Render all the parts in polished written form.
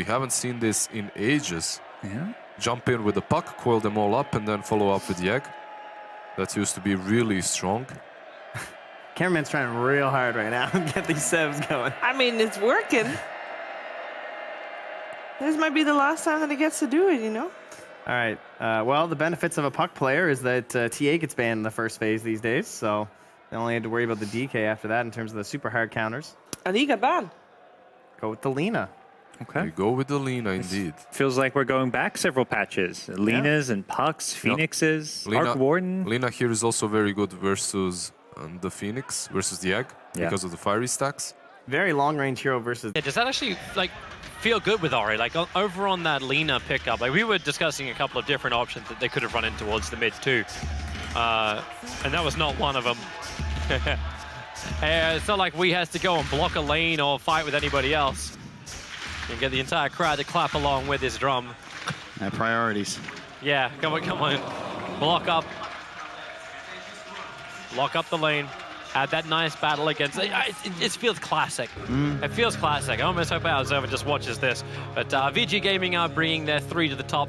We haven't seen this in ages. Yeah. Jump in with the puck, coil them all up, and then follow up with the egg. That used to be really strong. Cameraman's trying real hard right now to get these sevs going. I mean, it's working. This might be the last time that he gets to do it, you know? All right. Well, the benefits of a puck player is that TA gets banned in the first phase these days, so they only had to worry about the DK after that in terms of the super hard counters. And he got banned. Go with the Lina. Okay. We go with the Lina, indeed. Feels like we're going back several patches. Linas and Pucks, Phoenixes, Arc Warden. Lina here is also very good versus the Phoenix, versus the egg, because of the fiery stacks. Very long-range hero versus... Yeah, does that actually, like, feel good with Ori? Like, over on that Lina pickup, like, we were discussing a couple of different options that they could have run in towards the mid, too. And that was not one of them. It's not like we has to go and block a lane or fight with anybody else. You can get the entire crowd to clap along with his drum. Priorities. Yeah, come on, come on. Block up. Lock up the lane. Had that nice battle against... It feels classic. It feels classic. I almost hope our observer just watches this. But VG Gaming are bringing their 3 to the top.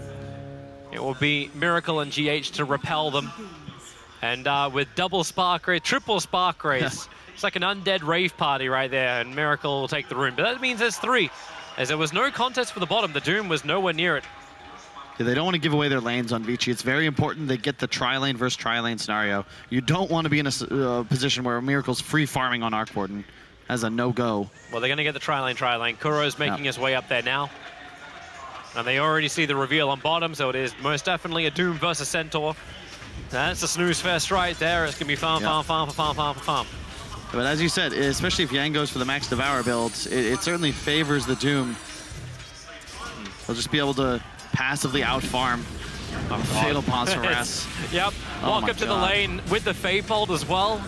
It will be Miracle and GH to repel them. And with double Spark Race, triple Spark Race, it's like an undead rave party right there, and Miracle will take the rune. But that means there's 3. As there was no contest for the bottom, the Doom was nowhere near it. Yeah, they don't want to give away their lanes on Vici. It's very important they get the tri-lane versus tri-lane scenario. You don't want to be in a position where Miracle's free farming on Arc Warden as a no-go. Well, they're going to get the tri-lane. Kuro's making his way up there now. And they already see the reveal on bottom, so it is most definitely a Doom versus Centaur. That's a snooze fest right there. It's going to be farm. But as you said, especially if Yang goes for the Max Devour builds, it certainly favors the Doom. They'll just be able to passively out-farm Fatal Ponceras. Yep, walk up to the lane with the Feyfold as well.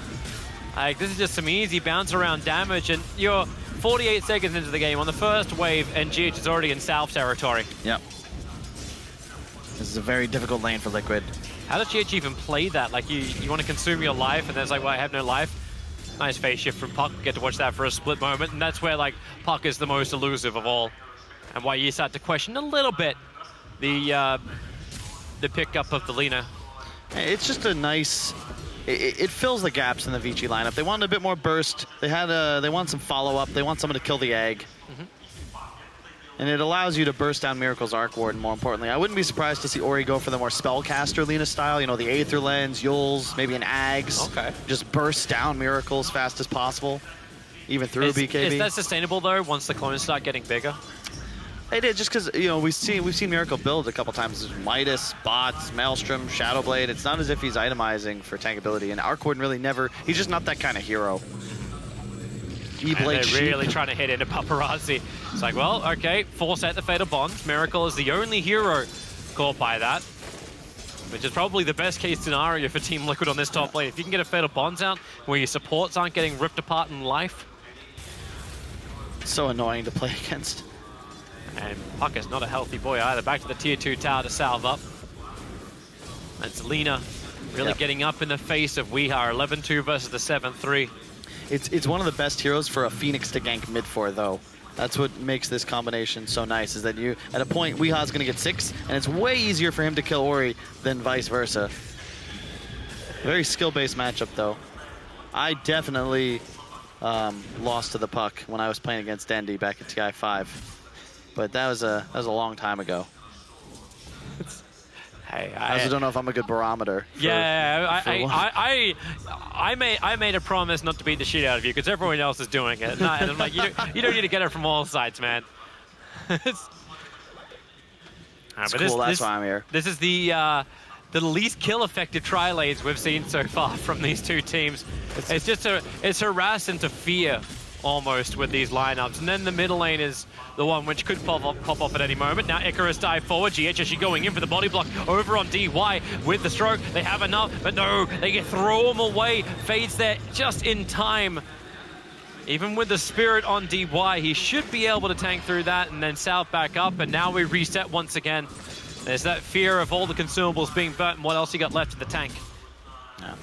Like, this is just some easy bounce around damage, and you're 48 seconds into the game on the first wave, and GH is already in South territory. Yep. This is a very difficult lane for Liquid. How does GH even play that? Like, you want to consume your life, and then it's like, well, I have no life. Nice phase shift from Puck. Get to watch that for a split moment, and that's where, like, Puck is the most elusive of all. And why you start to question a little bit the pickup of the Lina. It's just a nice... It fills the gaps in the Vici lineup. They wanted a bit more burst. They want some follow-up. They want someone to kill the egg. And it allows you to burst down Miracle's Arc Warden, more importantly. I wouldn't be surprised to see Ori go for the more Spellcaster Lina style, you know, the Aether Lens, Yules, maybe an Ags. Okay. Just burst down Miracle as fast as possible, even through BKB. Is that sustainable, though, once the clones start getting bigger? It is, just because, you know, we've seen Miracle build a couple times. Midas, Bots, Maelstrom, Shadowblade. It's not as if he's itemizing for tankability, and Arc Warden really never... He's just not that kind of hero. And they're really trying to hit into Paparazzi. It's like, well, okay, force out the Fatal Bonds. Miracle is the only hero caught by that, which is probably the best case scenario for Team Liquid on this top lane. If you can get a Fatal Bonds out where your supports aren't getting ripped apart in life. So annoying to play against. And Puck is not a healthy boy either. Back to the tier 2 tower to salve up. That's Lina really getting up in the face of Weehar. 11-2 versus the 7-3. It's one of the best heroes for a Phoenix to gank mid for, though. That's what makes this combination so nice, is that you, at a point, Weeha's going to get 6, and it's way easier for him to kill Ori than vice versa. Very skill-based matchup, though. I definitely lost to the Puck when I was playing against Dendy back in TI5. But that was a long time ago. Hey, I also don't know if I'm a good barometer. I made a promise not to beat the shit out of you because everyone else is doing it. And I'm like, you don't need to get it from all sides, man. It's cool, that's why I'm here. This is the least kill-effective tri-lanes we've seen so far from these two teams. It's harass into fear almost with these lineups, and then the middle lane is the one which could pop off at any moment. Now Icarus dive forward, GH actually going in for the body block over on DY with the stroke. They have enough, but no, they get throw him away. Fades there just in time. Even with the spirit on DY, he should be able to tank through that and then south back up, and now we reset once again. There's that fear of all the consumables being burnt and what else you got left in the tank. Yeah.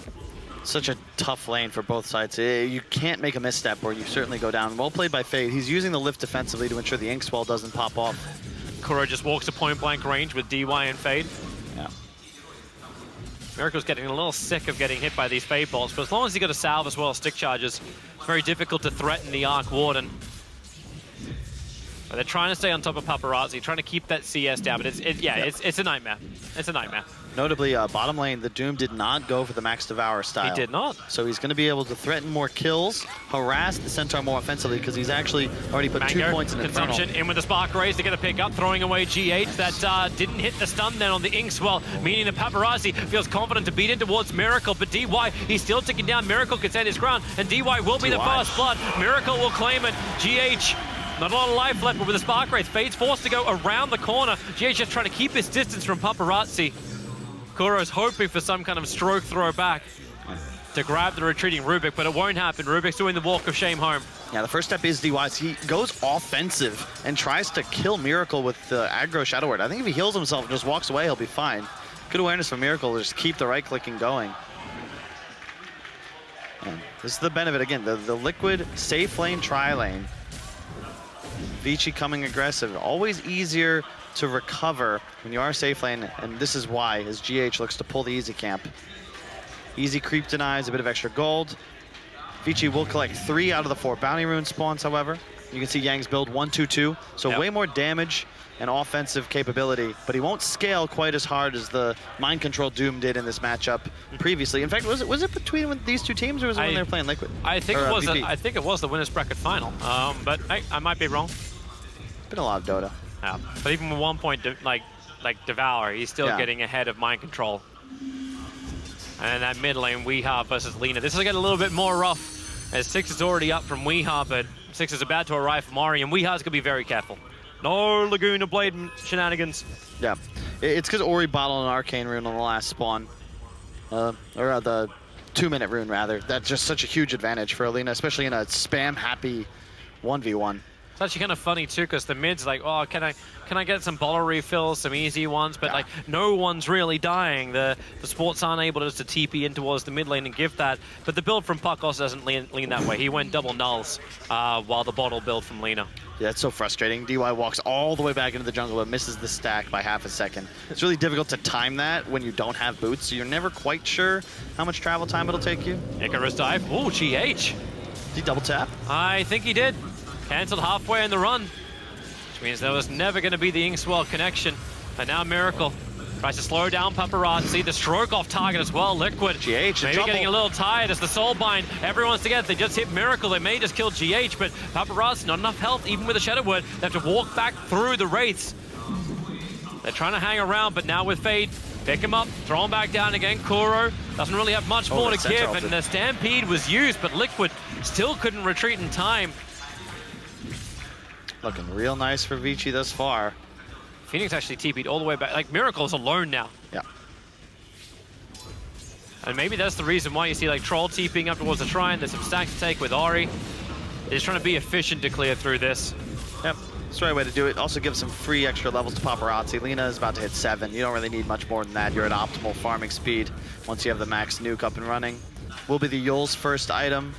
Such a tough lane for both sides. You can't make a misstep or you certainly go down. Well played by Fade. He's using the lift defensively to ensure the Inkswell doesn't pop off. Kuro just walks to point-blank range with DY and Fade. Yeah. Miracle's getting a little sick of getting hit by these Fade bolts, but as long as he got a salve as well as stick charges, it's very difficult to threaten the Arc Warden. But they're trying to stay on top of Paparazzi, trying to keep that CS down, but it's a nightmare. It's a nightmare. Notably, bottom lane, the Doom did not go for the Max Devour style. He did not. So he's going to be able to threaten more kills, harass the Centaur more offensively because he's actually already put Mango, 2 points in consumption Infernal. in with the Spark Raise to get a pick up, throwing away GH. That didn't hit the stun then on the Inkswell, meaning that Paparazzi feels confident to beat in towards Miracle, but DY, he's still ticking down. Miracle can stand his ground, and DY will be the first blood. Miracle will claim it. GH, not a lot of life left, but with the Spark Raise, Fade's forced to go around the corner. GH just trying to keep his distance from Paparazzi. Kuro's hoping for some kind of stroke throw back to grab the retreating Rubik, but it won't happen. Rubik's doing the walk of shame home. Yeah, the first step is DY's. He goes offensive and tries to kill Miracle with the aggro Shadow Word. I think if he heals himself and just walks away, he'll be fine. Good awareness from Miracle to just keep the right-clicking going. And this is the benefit, again, the Liquid safe lane, tri-lane. Vici coming aggressive. Always easier to recover when you are safe lane, and this is why, as GH looks to pull the easy camp. Easy creep denies, a bit of extra gold. Vici will collect 3 out of the 4 bounty rune spawns, however. You can see Yang's build 1-2-2, so way more damage and offensive capability, but he won't scale quite as hard as the Mind Control Doom did in this matchup previously. In fact, was it between these two teams, or was it when they were playing Liquid? I think it was the winners bracket final, but hey, I might be wrong. Been a lot of Dota. Yeah, but even with 1 point, like Devour, he's still getting ahead of Mind Control. And that mid lane, Weeha versus Lina. This will get a little bit more rough, as 6 is already up from Weeha, but 6 is about to arrive from Ari, and Weeha's gonna be very careful. No Laguna Blade shenanigans. Yeah, it's because Ori bottled an Arcane Rune on the last spawn. Or the 2-minute rune, rather. That's just such a huge advantage for Alina, especially in a spam-happy 1v1. It's actually kind of funny too, because the mid's like, oh, can I get some bottle refills, some easy ones? But like, no one's really dying. The sports aren't able just to TP in towards the mid lane and give that. But the build from Puck also doesn't lean that way. He went double nulls while the bottle build from Lina. Yeah, it's so frustrating. DY walks all the way back into the jungle but misses the stack by half a second. It's really difficult to time that when you don't have boots, so you're never quite sure how much travel time it'll take you. Icarus dive. Ooh, GH. Did he double tap? I think he did. Cancelled halfway in the run, which means there was never going to be the Inkswell connection. And now Miracle tries to slow down Paparazzi. The stroke off target as well. Liquid GH maybe getting a little tired as the soul bind. Everyone's together. They just hit Miracle. They may just kill GH, but Paparazzi not enough health even with a Shadow Word. They have to walk back through the Wraiths. They're trying to hang around, but now with Fade, pick him up, throw him back down again. Kuro doesn't really have much more to give, and the Stampede was used, but Liquid still couldn't retreat in time. Looking real nice for Vici thus far. Phoenix actually TP'd all the way back. Like, Miracle's alone now. Yeah. And maybe that's the reason why you see like Troll TPing up towards the Shrine. There's some stacks to take with Ori. They're just trying to be efficient to clear through this. Yep, that's the right way to do it. Also give some free extra levels to Paparazzi. Lina is about to hit 7. You don't really need much more than that. You're at optimal farming speed once you have the max nuke up and running. Will be the Yul's first item.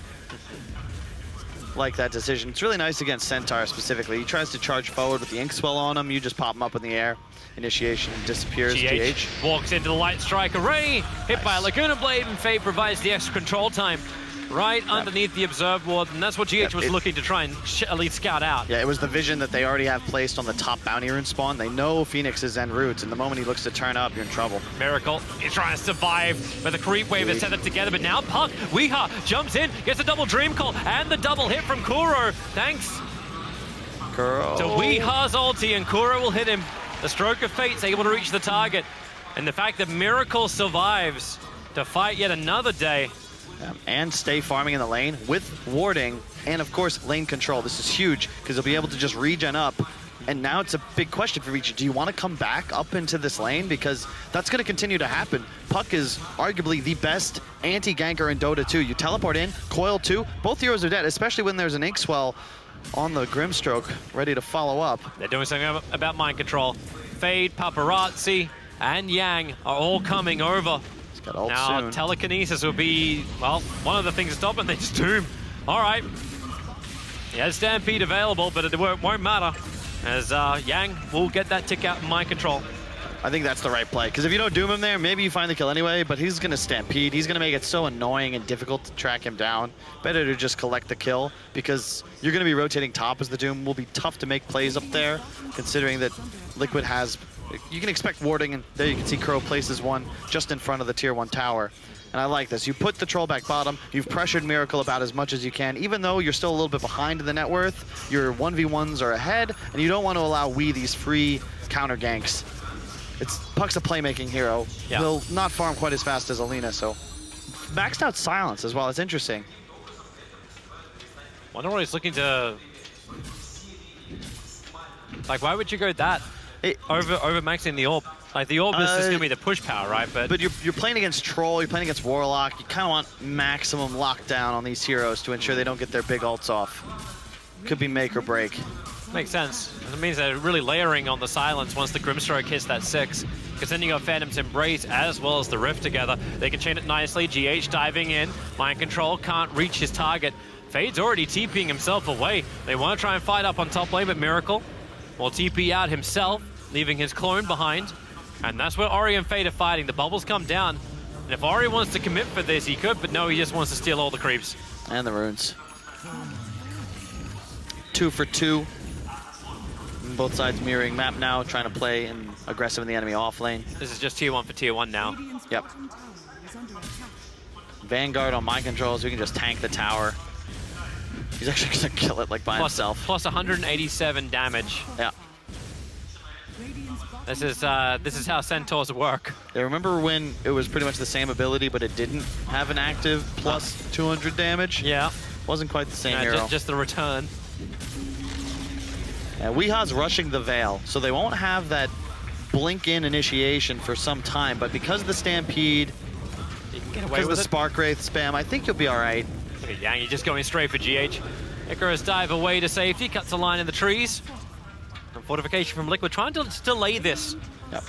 Like that decision. It's really nice against Centaur specifically. He tries to charge forward with the Inkswell on him. You just pop him up in the air. Initiation disappears. GH walks into the Light Strike Array, hit by a Laguna Blade, and Fade provides the extra control time right underneath the Observe Ward, and that's what GH was looking to try and at least scout out. Yeah, it was the vision that they already have placed on the top bounty rune spawn. They know Phoenix is en route, and the moment he looks to turn up, you're in trouble. Miracle is trying to survive, but the creep wave is set up together, but now Puck, Weeha jumps in, gets a double Dream Call, and the double hit from Kuro, thanks to Weeha's ulti, and Kuro will hit him. The Stroke of Fate's able to reach the target, and the fact that Miracle survives to fight yet another day. And stay farming in the lane with warding and, of course, lane control. This is huge because he'll be able to just regen up. And now it's a big question for Vici. Do you want to come back up into this lane? Because that's going to continue to happen. Puck is arguably the best anti-ganker in Dota 2. You teleport in, Coil 2, both heroes are dead, especially when there's an Inkswell on the Grimstroke ready to follow up. They're doing something about mind control. Fade, Paparazzi, and Yang are all coming over. got ult Now, soon. telekinesis will be, well, one of the things to stop him. They just doom. All right. He has Stampede available, but it won't matter, as Yang will get that tick out in mind control. I think that's the right play, because if you don't doom him there, maybe you find the kill anyway, but he's going to Stampede. He's going to make it so annoying and difficult to track him down. Better to just collect the kill, because you're going to be rotating top as the doom. Will be tough to make plays up there, considering that Liquid has... You can expect warding, and there you can see Crow places one just in front of the tier 1 tower. And I like this. You put the troll back bottom, you've pressured Miracle about as much as you can. Even though you're still a little bit behind in the net worth, your 1v1s are ahead, and you don't want to allow these free counter ganks. Puck's a playmaking hero. Yeah. He'll not farm quite as fast as Alina, so maxed out silence as well. It's interesting. Wonder what he's looking to... Like, why would you go that over maxing the orb? Like, the orb is just going to be the push power, right? But you're playing against Troll, you're playing against Warlock. You kind of want maximum lockdown on these heroes to ensure they don't get their big ults off. Could be make or break. makes sense. It means they're really layering on the silence once the Grimstroke hits that 6. Because then you got Phantom's Embrace as well as the Rift together. They can chain it nicely. GH diving in. Mind Control can't reach his target. Fade's already TPing himself away. They want to try and fight up on top lane, but Miracle will TP out himself, leaving his clone behind. And that's where Ori and Fade are fighting. The bubbles come down. And if Ori wants to commit for this, he could, but no, he just wants to steal all the creeps. And the runes. 2 for 2. Both sides mirroring map now, trying to play and aggressive in the enemy off lane. This is just tier 1 for tier 1 now. Yep. Vanguard on mind control, so we can just tank the tower. He's actually gonna kill it like by himself. Plus 187 damage. Yeah. This is how centaurs work. Yeah, remember when it was pretty much the same ability, but it didn't have an active plus 200 damage? Yeah. Wasn't quite the same hero. Just the return. Yeah, Weeha's rushing the Veil, so they won't have that blink-in initiation for some time, but because of the Stampede, You can get away because of with the it. Spark Wraith spam, I think you'll be all right. Look at Yang, he's just going straight for GH. Icarus dive away to safety, cuts a line in the trees. And fortification from Liquid, trying to delay this. Yep.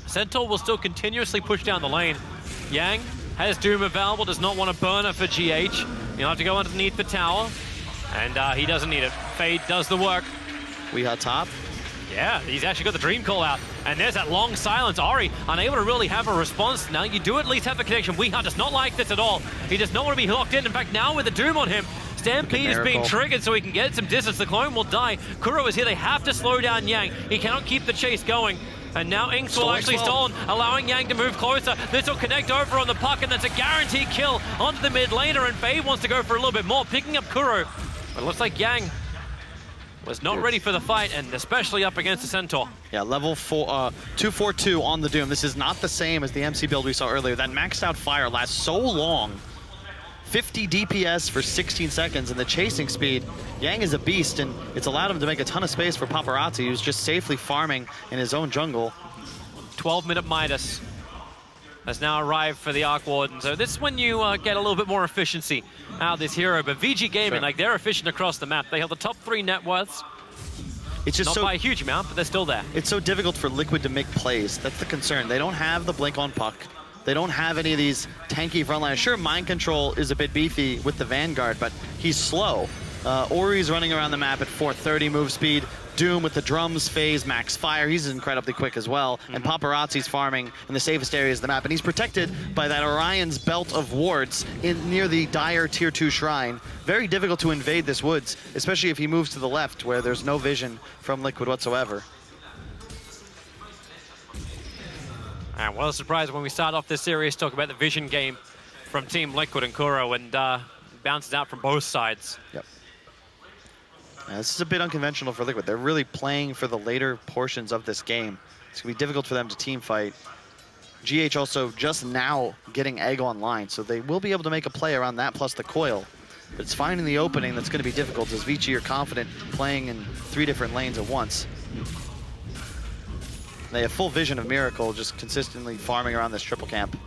Centaur will still continuously push down the lane. Yang has Doom available, does not want to burn her for GH. He'll have to go underneath the tower. And he doesn't need it. Fade does the work. Weeha top. Yeah, he's actually got the Dream Call out. And there's that long silence. Ori, unable to really have a response. Now you do at least have the connection. Weeha does not like this at all. He does not want to be locked in. In fact, now with the Doom on him, Stampede is being triggered so he can get some distance. The clone will die. Kuro is here. They have to slow down Yang. He cannot keep the chase going. And now Inks will actually stolen, allowing Yang to move closer. This will connect over on the puck, and that's a guaranteed kill onto the mid laner. And Fade wants to go for a little bit more, picking up Kuro. But it looks like Yang was not ready for the fight, and especially up against the Centaur. Yeah, level 4, 242 on the Doom. This is not the same as the MC build we saw earlier. That maxed out fire lasts so long. 50 DPS for 16 seconds, and the chasing speed. Yang is a beast, and it's allowed him to make a ton of space for Paparazzi, who's just safely farming in his own jungle. 12-minute Midas has now arrived for the Arc Warden. So this is when you get a little bit more efficiency out of this hero. But VG Gaming, like, they're efficient across the map. They have the top 3 net worths. It's just Not by a huge amount, but they're still there. It's so difficult for Liquid to make plays. That's the concern. They don't have the blink on puck. They don't have any of these tanky frontliners. Sure, mind control is a bit beefy with the Vanguard, but he's slow. Ori's running around the map at 430 move speed. Doom with the drums phase, max fire. He's incredibly quick as well. And Paparazzi's farming in the safest areas of the map. And he's protected by that Orion's belt of wards near the dire tier 2 shrine. Very difficult to invade this woods, especially if he moves to the left where there's no vision from Liquid whatsoever. And well surprised when we start off this series, talk about the vision game from Team Liquid and Kuro, and bounces out from both sides. Yep. Yeah, this is a bit unconventional for Liquid. They're really playing for the later portions of this game. It's going to be difficult for them to team fight. GH also just now getting Egg online, so they will be able to make a play around that plus the coil. But it's finding the opening that's going to be difficult, as Vici are confident playing in 3 different lanes at once. They have full vision of Miracle, just consistently farming around this triple camp.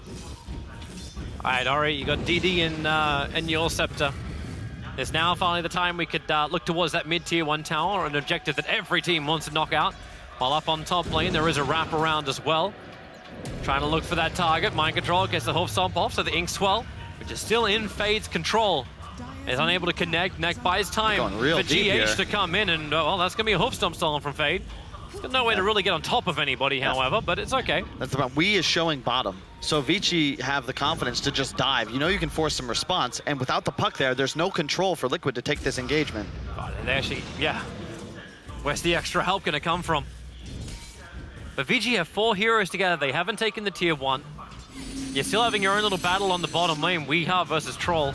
All right, Ori, you got DD and your Scepter. It's now finally the time we could look towards that mid-tier 1 tower, an objective that every team wants to knock out. While up on top lane, there is a wraparound as well. Trying to look for that target. Mind control gets the hoof stomp off, so the Ink Swell, which is still in Fade's control, is unable to connect. Neck buys time Going real for deep GH here. to come in, and well, that's going to be a hoof stomp stolen from Fade. He's got no way to really get on top of anybody, however, but it's okay. That's the problem. We is showing bottom. So Vici have the confidence to just dive. You know you can force some response, and without the puck there's no control for Liquid to take this engagement. God, they actually, yeah. Where's the extra help going to come from? But VG have 4 heroes together. They haven't taken the tier 1. You're still having your own little battle on the bottom lane. Weeha versus Troll.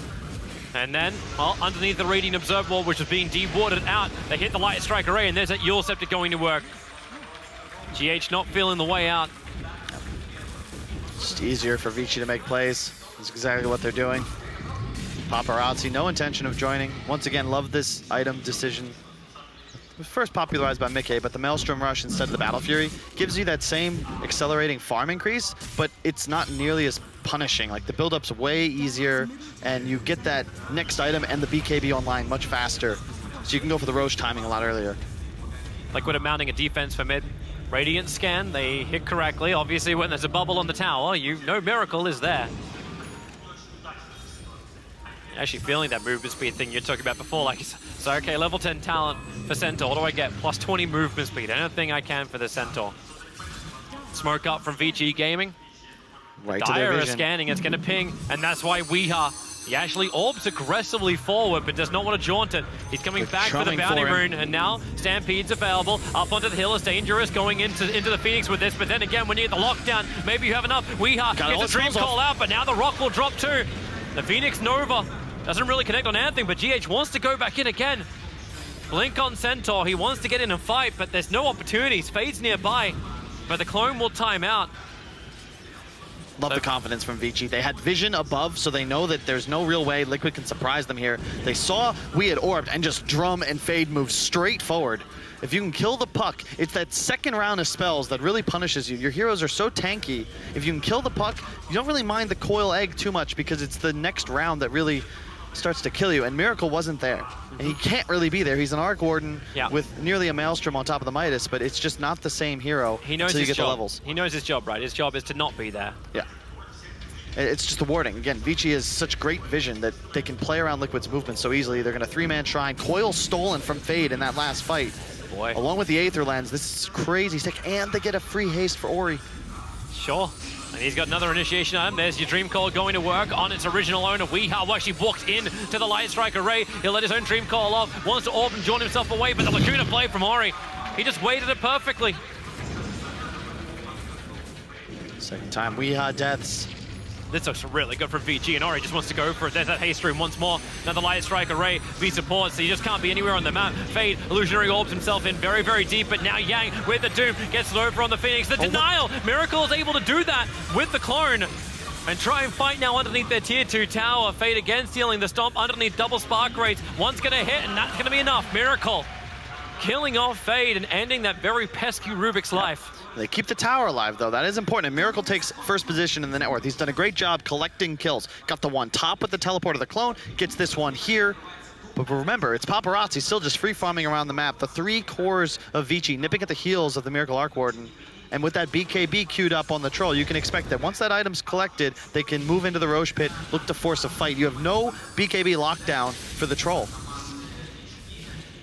And then, well, underneath the Radiant Observer Wall, which is being dewarded out, they hit the Light Strike Array, and there's that Yule Scepter going to work. GH not feeling the way out. Just easier for Vici to make plays. That's exactly what they're doing. Paparazzi, no intention of joining. Once again, love this item decision. It was first popularized by Mickey, but the Maelstrom Rush instead of the Battle Fury gives you that same accelerating farm increase, but it's not nearly as punishing. Like the build-up's way easier, and you get that next item and the BKB online much faster. So you can go for the Roche timing a lot earlier. Liquid are mounting a defense for mid. Radiant scan, they hit correctly. Obviously, when there's a bubble on the tower, you know Miracle is there. Actually feeling that movement speed thing you talked about before. Like, so okay, level 10 talent for Centaur. What do I get? Plus 20 movement speed. Anything I can for the Centaur. Smoke up from VG Gaming. Right to their Dire is vision. scanning, it's gonna ping, and that's why Weeha, he actually orbs aggressively forward, but does not want to jaunt it. He's coming They're back for the chumming bounty for him. rune, and now Stampede's available. Up onto the hill is dangerous, going into the Phoenix with this, but then again, when you get the lockdown, maybe you have enough. Weeha Got all gets his a dream spells call off. out, but now the rock will drop too. The Phoenix Nova doesn't really connect on anything, but GH wants to go back in again. Blink on Centaur, he wants to get in and fight, but there's no opportunities. Fade's nearby, but the clone will time out. Love the confidence from Vici. They had vision above, so they know that there's no real way Liquid can surprise them here. They saw we had orbed and just Drum and Fade move straight forward. If you can kill the puck, it's that second round of spells that really punishes you. Your heroes are so tanky. If you can kill the puck, you don't really mind the coil egg too much because it's the next round that really starts to kill you. And Miracle wasn't there. And he can't really be there. He's an Arc Warden with nearly a Maelstrom on top of the Midas, but it's just not the same hero He knows until you his get the job. levels. He knows his job, right? His job is to not be there. Yeah. It's just the warding. Again, Vici has such great vision that they can play around Liquid's movement so easily. They're going to 3-man Shrine. Coil stolen from Fade in that last fight. Boy. Along with the Aether Lens, this is crazy sick. And they get a free haste for Ori. Sure. And he's got another initiation item. There's your Dream Call going to work on its original owner. Weeha actually walked in to the Light Strike Array. He'll let his own Dream Call off. Wants to orb and join himself away, but the Lacuna play from Ori. He just weighted it perfectly. Second time Weeha deaths. This looks really good for VG, and Ori just wants to go for it. There's that haste room once more. Another Light Strike Array. V supports, so you just can't be anywhere on the map. Fade, Illusionary orbs himself in very, very deep, but now Yang with the Doom gets over on the Phoenix. The denial! Miracle is able to do that with the clone. And try and fight now underneath their tier 2 tower. Fade again stealing the stomp underneath double spark rates. One's gonna hit, and that's gonna be enough. Miracle killing off Fade and ending that very pesky Rubik's life. They keep the tower alive, though. That is important. And Miracle takes first position in the net worth. He's done a great job collecting kills. Got the one top with the teleport of the clone, gets this one here. But remember, it's Paparazzi still just free farming around the map. The 3 cores of Vici nipping at the heels of the Miracle Arc Warden. And with that BKB queued up on the Troll, you can expect that once that item's collected, they can move into the Roche Pit, look to force a fight. You have no BKB lockdown for the Troll.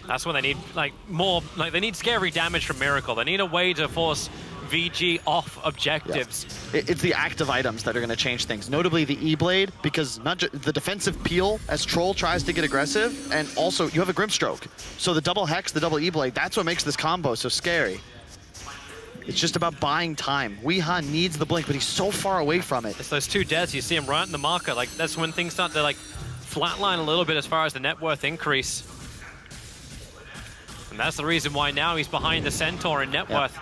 That's when they need they need scary damage from Miracle. They need a way to force VG off objectives. Yes. It's the active items that are going to change things, notably the E-Blade, because not the defensive peel as Troll tries to get aggressive, and also you have a Grimstroke. So the double Hex, the double E-Blade, that's what makes this combo so scary. It's just about buying time. Weeha needs the blink, but he's so far away from it. It's those 2 deaths, you see him right in the marker. Like, that's when things start to flatline a little bit as far as the net worth increase. And that's the reason why now he's behind the Centaur in net worth.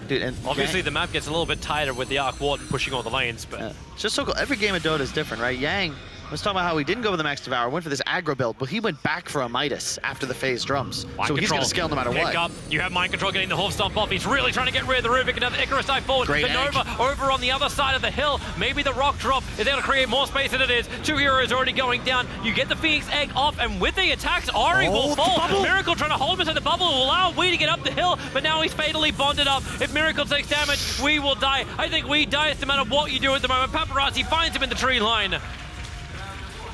Dude, and obviously the map gets a little bit tighter with the Arc Warden pushing all the lanes, but it's just so cool. Every game of Dota is different, right? Yang Let's talk about how he didn't go for the Max Devour, went for this aggro build, but he went back for a Midas after the phase drums. Mind so he's control. going to scale no matter Pick what. Up. You have Mind Control getting the Hoof Stomp off. He's really trying to get rid of the Rubik. Another Icarus dive forward. Great The Nova egg. over on the other side of the hill. Maybe the Rock Drop is able to create more space than it is. 2 heroes already going down. You get the Phoenix Egg off, and with the attacks, Ari will fall. bubble. Miracle trying to hold him inside the bubble will allow Wee to get up the hill, but now he's fatally bonded up. If Miracle takes damage, Wee will die. I think Wee dies no matter what you do at the moment. Paparazzi finds him in the tree line.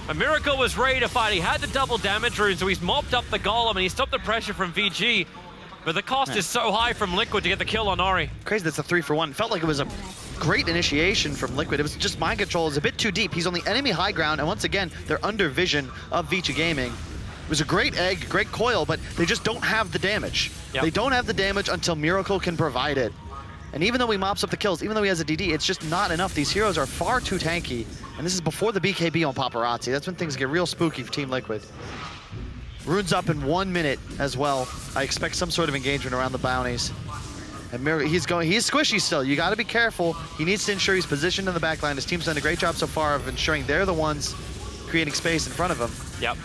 A Miracle was ready to fight. He had the double damage rune, so he's mopped up the Golem and he stopped the pressure from VG. But the cost is so high from Liquid to get the kill on Ari. Crazy that's a 3-for-1. Felt like it was a great initiation from Liquid. It was just mind control is a bit too deep. He's on the enemy high ground, and once again, they're under vision of Vici Gaming. It was a great egg, great coil, but they just don't have the damage. Yep. They don't have the damage until Miracle can provide it. And even though he mops up the kills, even though he has a DD, it's just not enough. These heroes are far too tanky. And this is before the BKB on Paparazzi. That's when things get real spooky for Team Liquid. Rune's up in 1 minute as well. I expect some sort of engagement around the bounties. And he's squishy still. You got to be careful. He needs to ensure he's positioned in the backline. His team's done a great job so far of ensuring they're the ones creating space in front of him. Yep.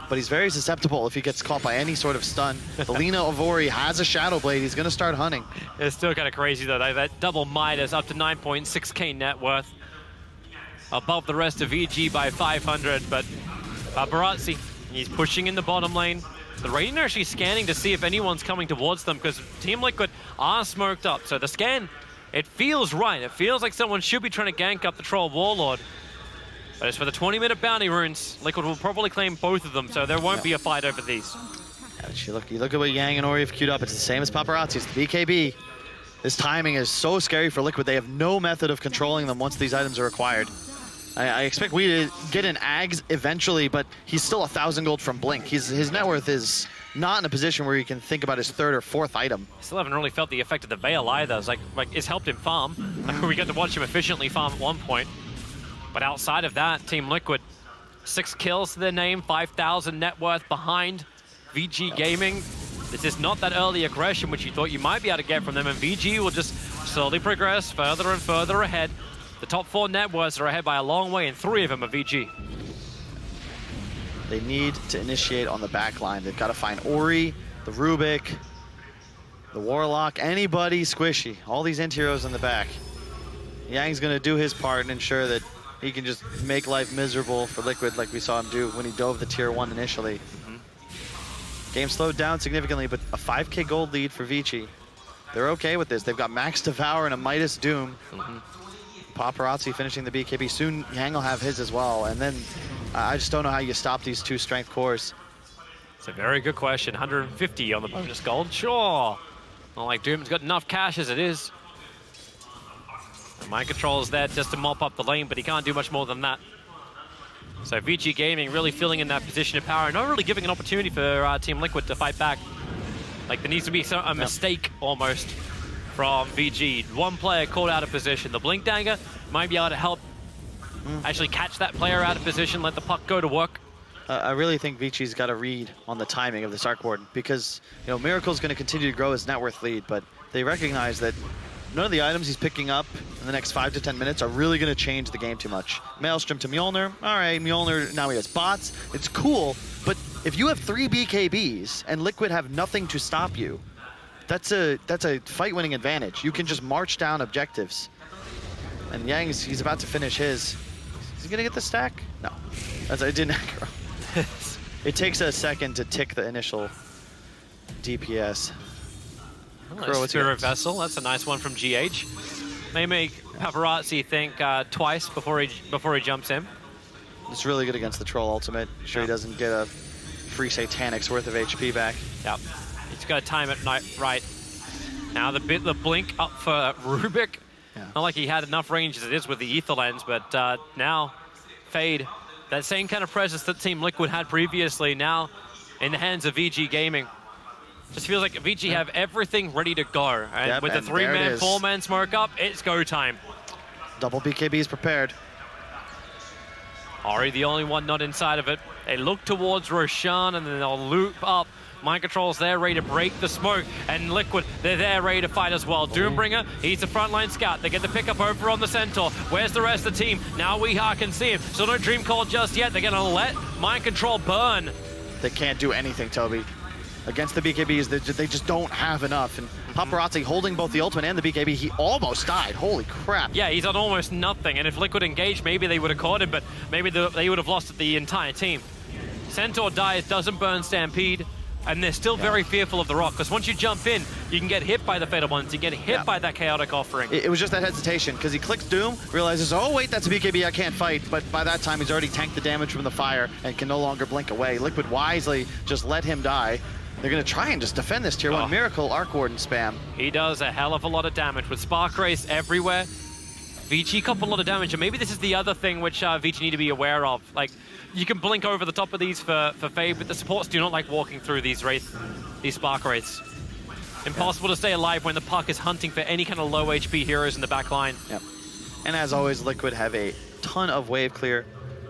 But he's very susceptible if he gets caught by any sort of stun. The Lina of Ori has a Shadow Blade. He's going to start hunting. It's still kind of crazy though. That double Midas up to 9.6k net worth. Above the rest of VG by 500, but Paparazzi, he's pushing in the bottom lane. The Radiant are actually scanning to see if anyone's coming towards them because Team Liquid are smoked up. So the scan, it feels right. It feels like someone should be trying to gank up the Troll Warlord. But as for the 20-minute bounty runes, Liquid will probably claim both of them, so there won't be a fight over these. You look at what Yang and Ori have queued up. It's the same as Paparazzi. It's the BKB. This timing is so scary for Liquid. They have no method of controlling them once these items are acquired. I expect we to get an Ags eventually, but he's still 1,000 gold from Blink. His net worth is not in a position where he can think about his 3rd or 4th item. Still haven't really felt the effect of the Veil either. It's like it's helped him farm. We got to watch him efficiently farm at one point. But outside of that, Team Liquid, 6 kills to their name, 5,000 net worth behind VG Gaming. This is not that early aggression which you thought you might be able to get from them, and VG will just slowly progress further and further ahead. The top 4 net worths are ahead by a long way, and 3 of them are VG. They need to initiate on the back line. They've got to find Ori, the Rubik, the Warlock, anybody squishy. All these end heroes in the back. Yang's going to do his part and ensure that he can just make life miserable for Liquid like we saw him do when he dove the tier 1 initially. Game slowed down significantly, but a 5k gold lead for Vici. They're okay with this. They've got Max Devour and a Midas Doom. Paparazzi finishing the BKB. Soon Yang will have his as well. And then I just don't know how you stop these 2 strength cores. It's a very good question. 150 on the bonus gold. Sure. Not like Doom's got enough cash as it is. Mind control is there just to mop up the lane, but he can't do much more than that. So VG Gaming really filling in that position of power, not really giving an opportunity for Team Liquid to fight back. Like there needs to be a mistake almost from VG. One player caught out of position. The Blink Dagger might be able to help actually catch that player out of position, let the puck go to work. I really think Vici's got to read on the timing of this Arc Warden because, you know, Miracle's going to continue to grow his net worth lead, but they recognize that none of the items he's picking up in the next 5 to 10 minutes are really going to change the game too much. Maelstrom to Mjolnir. All right, Mjolnir, now he has bots. It's cool, but if you have 3 BKBs and Liquid have nothing to stop you, that's a fight-winning advantage. You can just march down objectives. And Yang's, he's about to finish his. Is he going to get the stack? No. It didn't aggro. It takes a second to tick the initial DPS. Oh, Spirit Vessel, that's a nice one from GH. May make Paparazzi think twice before he jumps in. It's really good against the Troll ultimate. Sure, he doesn't get a free Satanic's worth of HP back. Yep, he's got to time it right. Now the blink up for Rubik. Yeah. Not like he had enough range as it is with the Ether Lens, but now Fade, that same kind of presence that Team Liquid had previously, now in the hands of VG Gaming. Just feels like VG have everything ready to go. And with the 3-man, 4-man smoke up, it's go time. Double BKBs prepared. Ari the only one not inside of it. They look towards Roshan and then they'll loop up Mind Control's there, ready to break the smoke, and Liquid, they're there, ready to fight as well. Doombringer, he's the frontline scout. They get the pickup over on the Centaur. Where's the rest of the team? Now Weehaw can see him. So no Dream Call just yet. They're gonna let Mind Control burn. They can't do anything, Toby. Against the BKBs, they just don't have enough. And Paparazzi holding both the ultimate and the BKB, he almost died. Holy crap. Yeah, he's on almost nothing. And if Liquid engaged, maybe they would have caught him, but maybe they would have lost the entire team. Centaur dies, doesn't burn Stampede, and they're still very fearful of the rock, because once you jump in, you can get hit by the Fatal Ones, you get hit by that Chaotic Offering. It was just that hesitation, because he clicks Doom, realizes, oh wait, that's a BKB, I can't fight, but by that time he's already tanked the damage from the fire and can no longer blink away. Liquid wisely just let him die. They're going to try and just defend this tier 1 Miracle Arc Warden spam. He does a hell of a lot of damage with Spark Race everywhere. VG cop a lot of damage, and maybe this is the other thing which VG need to be aware of. Like, you can blink over the top of these for Fade, but the supports do not like walking through these Spark Wraiths. Impossible to stay alive when the puck is hunting for any kind of low HP heroes in the back line. Yep. And as always, Liquid have a ton of wave clear.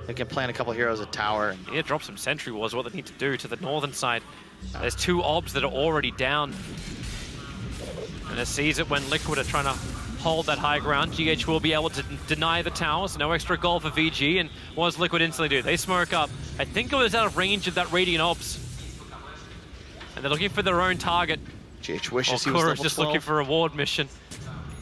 They can plant a couple heroes at tower. They need to drop some Sentry Wars, what they need to do to the northern side. There's 2 obs that are already down. And it sees it when Liquid are trying to hold that high ground. GH will be able to deny the towers. No extra goal for VG. And what does Liquid instantly do? They smoke up. I think it was out of range of that Radiant obs. And they're looking for their own target. GH wishes he was level just 12. looking for a ward mission.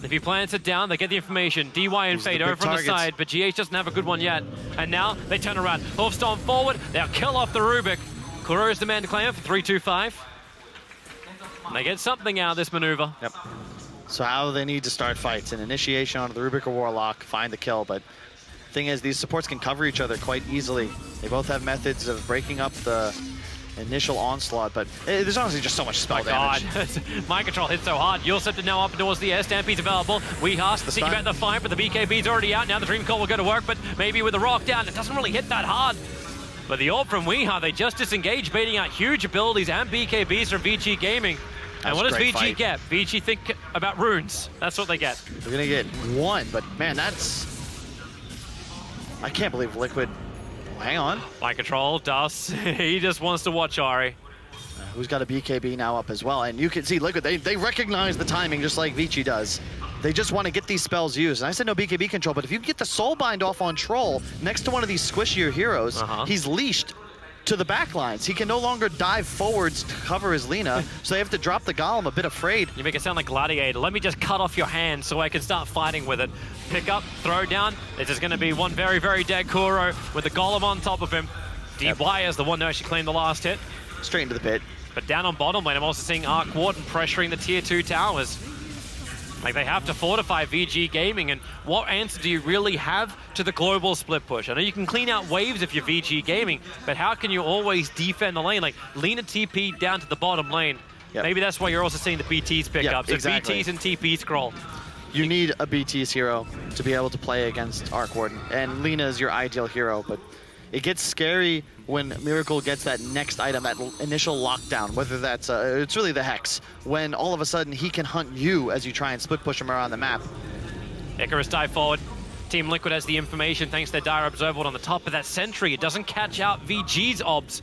If he plants it down, they get the information. DY and Fade over on the side, but GH doesn't have a good one yet. And now they turn around. Hoofstorm forward. They'll kill off the Rubik. Kuro is the man to claim for 3-2-5. And they get something out of this maneuver. Yep. So how they need to start fights. An initiation onto the Rubik or Warlock, find the kill, but thing is, these supports can cover each other quite easily. They both have methods of breaking up the initial onslaught, but there's honestly just so much spell damage. Mind Control hit so hard. Yulsep now up towards the air. Stampede's available. Weehaw thinking about the fight, but the BKB's already out. Now the Dream Call will go to work, but maybe with the rock down, it doesn't really hit that hard. But the orb from Weehaw, they just disengaged, baiting out huge abilities and BKBs from VG Gaming. And what does VG get? VG think about runes. That's what they get. They're gonna get 1, but man, that's... I can't believe Liquid... Oh, hang on. Mind Control does. He just wants to watch Ari. Who's got a BKB now up as well. And you can see Liquid, they recognize the timing just like Vici does. They just want to get these spells used. And I said no BKB control, but if you get the Soulbind off on Troll next to one of these squishier heroes, he's leashed to the back lines. He can no longer dive forwards to cover his Lina, so they have to drop the Golem a bit afraid. You make it sound like Gladiator. Let me just cut off your hand so I can start fighting with it. Pick up, throw down. This is going to be one very, very dead Kuro with the Golem on top of him. DY is the one to actually claim the last hit. Straight into the pit. But down on bottom lane, I'm also seeing Arc Warden pressuring the tier 2 towers. Like, they have to fortify VG Gaming, and what answer do you really have to the global split push? I know you can clean out waves if you're VG Gaming, but how can you always defend the lane? Like, Lina TP down to the bottom lane. Maybe that's why you're also seeing the BTs pick up. So exactly. BTs and TP scroll. You need a BT's hero to be able to play against Arc Warden, and Lina is your ideal hero, but it gets scary when Miracle gets that next item, that initial lockdown, whether that's, it's really the Hex, when all of a sudden he can hunt you as you try and split push him around the map. Icarus dive forward. Team Liquid has the information thanks to their Dire Observer on the top of that Sentry. It doesn't catch out VG's obs.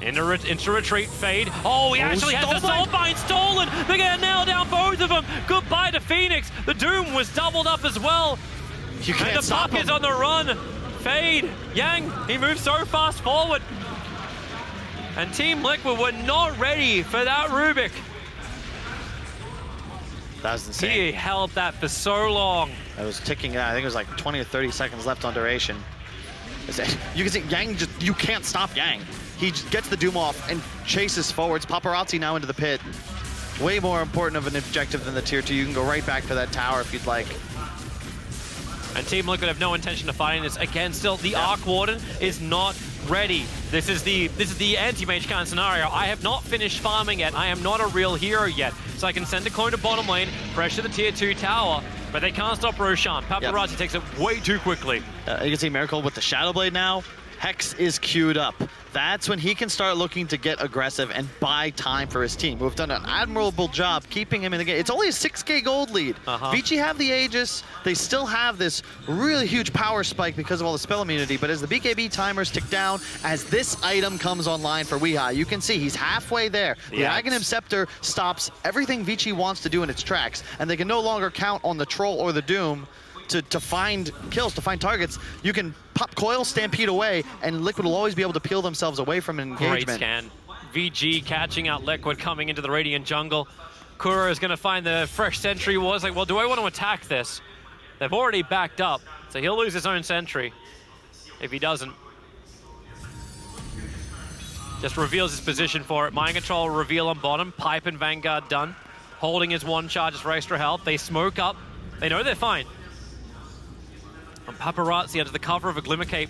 Into retreat, Fade. Oh, he actually has the Soulbind stolen. They're going to nail down both of them. Goodbye to Phoenix. The Doom was doubled up as well. You can't and the stop puck him. is on the run. Fade, Yang, he moves so fast forward. And Team Liquid were not ready for that Rubik. That was insane. He held that for so long. It was ticking out. I think it was like 20 or 30 seconds left on duration. You can see Yang just, you can't stop Yang. He just gets the Doom off and chases forwards. Paparazzi now into the pit. Way more important of an objective than the tier 2. You can go right back for that tower if you'd like. And Team Liquid have no intention of fighting this. Again, still, the Arc Warden is not ready. This is the anti-mage kind of scenario. I have not finished farming yet. I am not a real hero yet. So I can send a clone to bottom lane, pressure the tier 2 tower, but they can't stop Roshan. Paparazzi takes it way too quickly. You can see Miracle with the Shadow Blade now. Hex is queued up. That's when he can start looking to get aggressive and buy time for his team, who have done an admirable job keeping him in the game. It's only a 6K gold lead. Vici have the Aegis. They still have this really huge power spike because of all the spell immunity, but as the BKB timers tick down, as this item comes online for Weeha, you can see he's halfway there. The Aghanim Scepter stops everything Vici wants to do in its tracks, and they can no longer count on the Troll or the Doom to find kills, to find targets. You can pop Coil, Stampede away, and Liquid will always be able to peel themselves away from an engagement. Great scan. VG catching out Liquid coming into the Radiant jungle. Kuro is going to find the fresh sentry wars. Like, well, do I want to attack this? They've already backed up, so he'll lose his own sentry if he doesn't. Just reveals his position for it. Mind Control reveal on bottom. Pipe and Vanguard done. Holding his one charges for extra health. They smoke up. They know they're fine. And Paparazzi under the cover of a Glimmer Cape.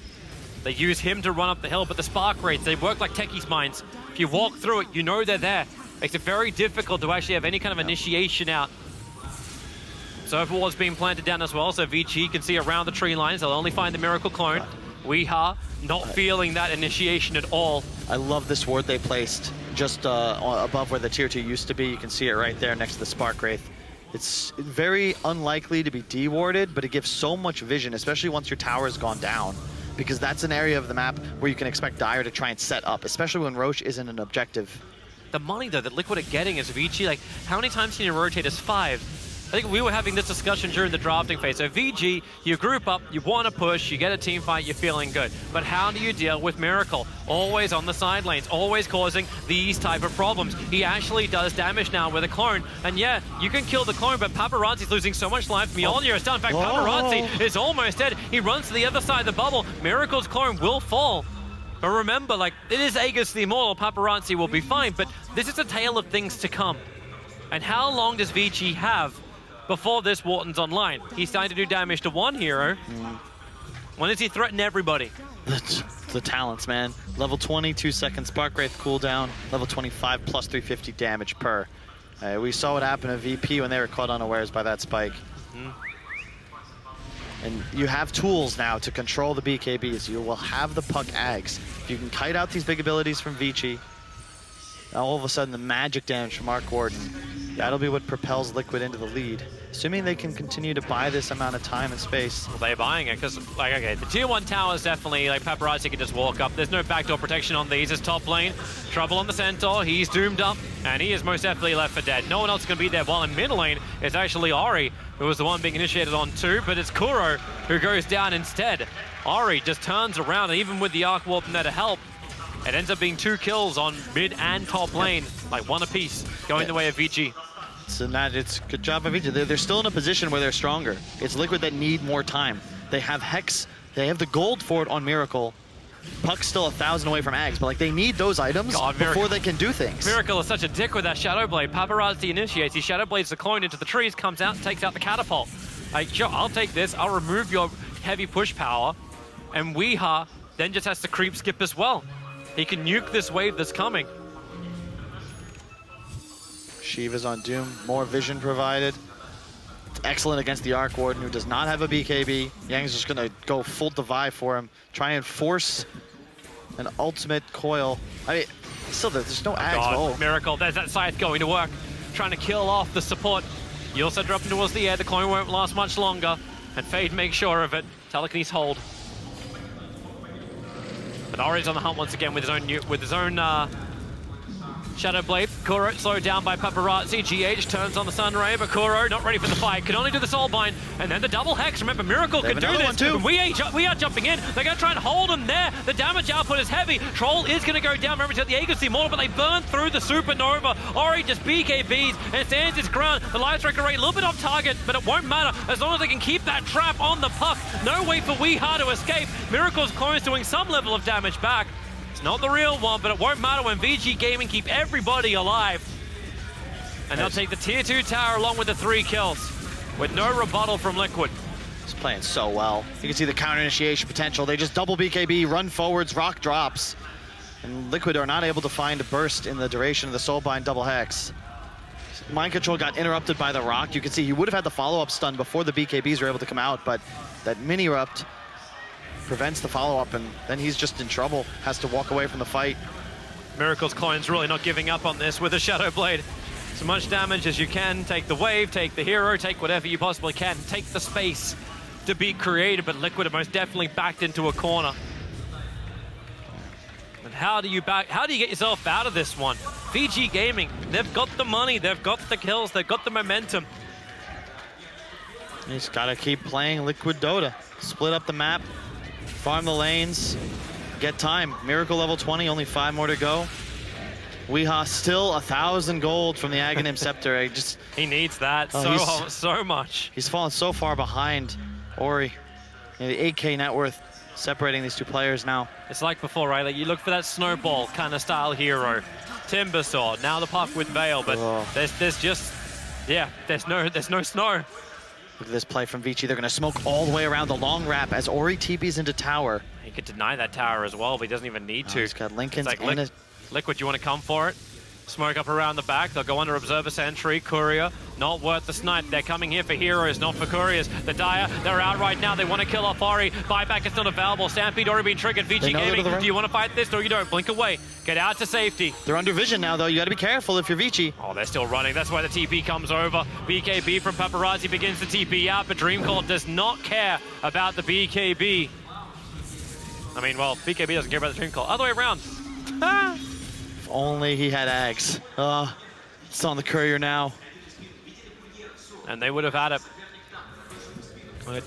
They use him to run up the hill, but the spark rates, they work like techies' minds. If you walk through it, you know they're there. Makes it very difficult to actually have any kind of initiation out. Surf Wall's being planted down as well, so Vici can see around the tree lines. They'll only find the Miracle Clone. Weeha not feeling that initiation at all. I love this ward they placed just above where the tier 2 used to be. You can see it right there next to the Spark Wraith. It's very unlikely to be dewarded, but it gives so much vision, especially once your tower has gone down, because that's an area of the map where you can expect Dire to try and set up, especially when Roche isn't an objective. The money, though, that Liquid are getting is Vici. Like, how many times can you rotate as 5? I think we were having this discussion during the drafting phase. So VG, you group up, you want to push, you get a team fight, you're feeling good. But how do you deal with Miracle? Always on the side lanes, always causing these type of problems. He actually does damage now with a clone. And yeah, you can kill the clone, but Paparazzi's losing so much life. Mjolnir is done. In fact, Paparazzi is almost dead. He runs to the other side of the bubble. Miracle's clone will fall. But remember, like, it is Aegis the Immortal. Paparazzi will be fine, but this is a tale of things to come. And how long does VG have before this Wharton's online? He's starting to do damage to one hero. When does he threaten everybody? The talents, man. Level 20, 2 seconds Spark Wraith cooldown. Level 25 plus 350 damage per. We saw what happened to VP when they were caught unawares by that spike. And you have tools now to control the BKBs. You will have the puck ags. If you can kite out these big abilities from Vici, all of a sudden the magic damage from Arc Warden, that'll be what propels Liquid into the lead. Assuming they can continue to buy this amount of time and space. Well, they're buying it because, like, okay, the tier 1 towers definitely, like, Paparazzi can just walk up. There's no backdoor protection on these. It's top lane. Trouble on the Centaur. He's doomed up, and he is most definitely left for dead. No one else can be there. While in mid lane, it's actually Ori, who was the one being initiated on 2, but it's Kuro who goes down instead. Ori just turns around, and even with the Arc Warp there to help, it ends up being 2 kills on mid and top lane, like one apiece, going the way of Vici. So that it's good job of Vici. They're still in a position where they're stronger. It's Liquid that need more time. They have Hex, they have the gold for it on Miracle. Puck's still 1,000 away from Ags, but like they need those items before they can do things. Miracle is such a dick with that Shadow Blade. Paparazzi initiates, he Shadow Blades the clone into the trees, comes out and takes out the catapult. Like, sure, I'll take this, I'll remove your heavy push power, and Weeha then just has to creep skip as well. He can nuke this wave that's coming. Shiva's on Doom, more vision provided. It's excellent against the Arc Warden, who does not have a BKB. Yang's just gonna go full Divide for him, try and force an ultimate coil. I mean, still, there's no Ags. Oh, Miracle, there's that Scythe going to work, trying to kill off the support. You also drop him towards the air, the clone won't last much longer, and Fade makes sure of it. Telekinesis hold. But Ori's on the hunt once again with his own Shadow Blade. Kuro slowed down by Paparazzi. GH turns on the Sunray, but Kuro not ready for the fight. Can only do the Soulbind, and then the double Hex. Remember, Miracle can do this. Too. We are jumping in. They're going to try and hold him there. The damage output is heavy. Troll is going to go down. Remember, he's got the Aegis Immortal, but they burn through the Supernova. Ori just BKBs and stands his ground. The Light Striker Ray a little bit off target, but it won't matter as long as they can keep that trap on the puck. No way for Weeha to escape. Miracle's clone's doing some level of damage back. It's not the real one, but it won't matter when VG Gaming keep everybody alive. And they'll take the tier 2 tower along with the 3 kills with no rebuttal from Liquid. He's playing so well. You can see the counter initiation potential. They just double BKB, run forwards, rock drops. And Liquid are not able to find a burst in the duration of the Soulbind double Hex. Mind Control got interrupted by the rock. You can see he would have had the follow-up stun before the BKBs were able to come out, but that mini-rupt prevents the follow-up, and then he's just in trouble, has to walk away from the fight. Miracle's clone's really not giving up on this with a Shadow Blade. As much damage as you can, take the wave, take the hero, take whatever you possibly can, take the space to be creative, but Liquid are most definitely backed into a corner. And how do you get yourself out of this one? VG Gaming, they've got the money, they've got the kills, they've got the momentum. He's got to keep playing Liquid Dota. Split up the map, farm the lanes, get time. Miracle level 20, only 5 more to go. Weehaw still 1,000 gold from the Aghanim Scepter. He needs that so much. He's fallen so far behind Ori. You know, the 8K net worth separating these two players now. It's like before, right? Like you look for that snowball kind of style hero. Timbersaw, now the puck with Veil, but there's just, yeah, there's no snow. Look at this play from Vici. They're going to smoke all the way around the long wrap as Ori TPs into tower. He could deny that tower as well, but he doesn't even need to. He's got Lincoln's it's like, Liquid, you want to come for it? Smoke up around the back. They'll go under Observer Sentry. Courier, not worth the snipe. They're coming here for heroes, not for couriers. The Dire, they're out right now. They want to kill off Ori. Buyback is not available. Stampede already been triggered. VG Gaming, do you want to fight this? No, you don't. Blink away. Get out to safety. They're under vision now, though. You got to be careful if you're Vici. Oh, they're still running. That's why the TP comes over. BKB from Paparazzi begins to TP out, but Dreamcourt does not care about the BKB. I mean, well, BKB doesn't care about the Dreamcourt. Other way around. If only he had Ags. It's on the courier now. And they would have had it.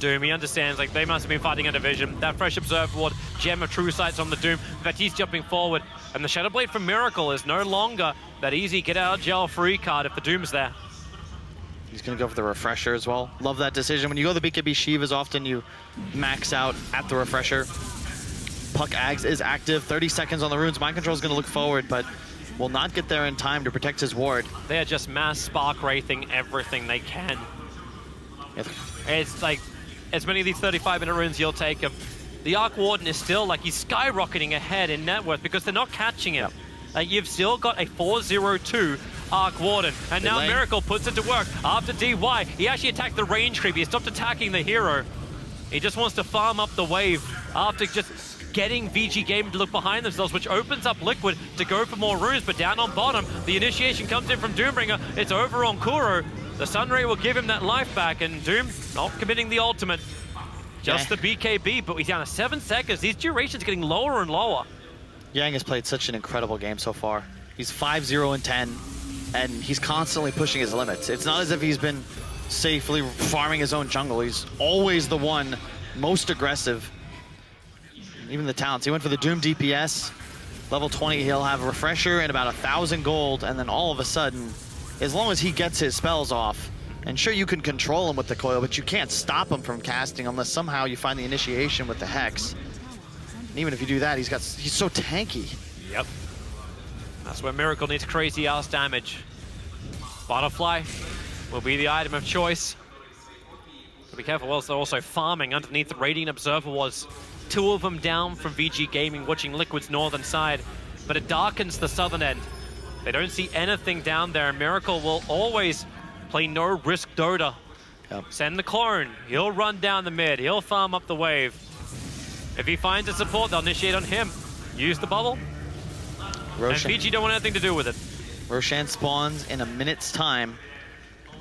Doom, he understands, like, they must have been fighting a division. That fresh Observer Ward, Gem of True Sights on the Doom. In fact, he's jumping forward. And the Shadow Blade from Miracle is no longer that easy get out of jail free card if the Doom's there. He's going to go for the Refresher as well. Love that decision. When you go the BKB Shivas, often you max out at the Refresher. Puck Ags is active, 30 seconds on the runes. Mind Control is going to look forward, but will not get there in time to protect his ward. They are just mass spark wraithing everything they can. It's like, as many of these 35-minute runes, you'll take him. The Arc Warden is still, like, he's skyrocketing ahead in net worth because they're not catching him. Like, you've still got a 4-0-2 Arc Warden, and now Miracle puts it to work. After DY, he actually attacked the range creep. He stopped attacking the hero. He just wants to farm up the wave after just getting VG Gaming to look behind themselves, which opens up Liquid to go for more runes, but down on bottom, the initiation comes in from Doombringer. It's over on Kuro. The Sunray will give him that life back, and Doom not committing the ultimate. Just the BKB, but he's down to 7 seconds. These durations getting lower and lower. Yang has played such an incredible game so far. He's 5-0-10, and he's constantly pushing his limits. It's not as if he's been safely farming his own jungle. He's always the one most aggressive. Even the talents. He went for the Doom DPS. Level 20, he'll have a Refresher and about 1,000 gold, and then all of a sudden, as long as he gets his spells off, and sure, you can control him with the coil, but you can't stop him from casting unless somehow you find the initiation with the Hex. And even if you do that, he's so tanky. Yep. That's where Miracle needs crazy ass damage. Butterfly will be the item of choice. But be careful, whilst they're also farming underneath the Radiant Observer was. 2 of them down from VG Gaming, watching Liquid's northern side, but it darkens the southern end. They don't see anything down there. Miracle will always play no-risk Dota. Yep. Send the clone. He'll run down the mid. He'll farm up the wave. If he finds a support, they'll initiate on him. Use the bubble. Roshan. And VG don't want anything to do with it. Roshan spawns in a minute's time.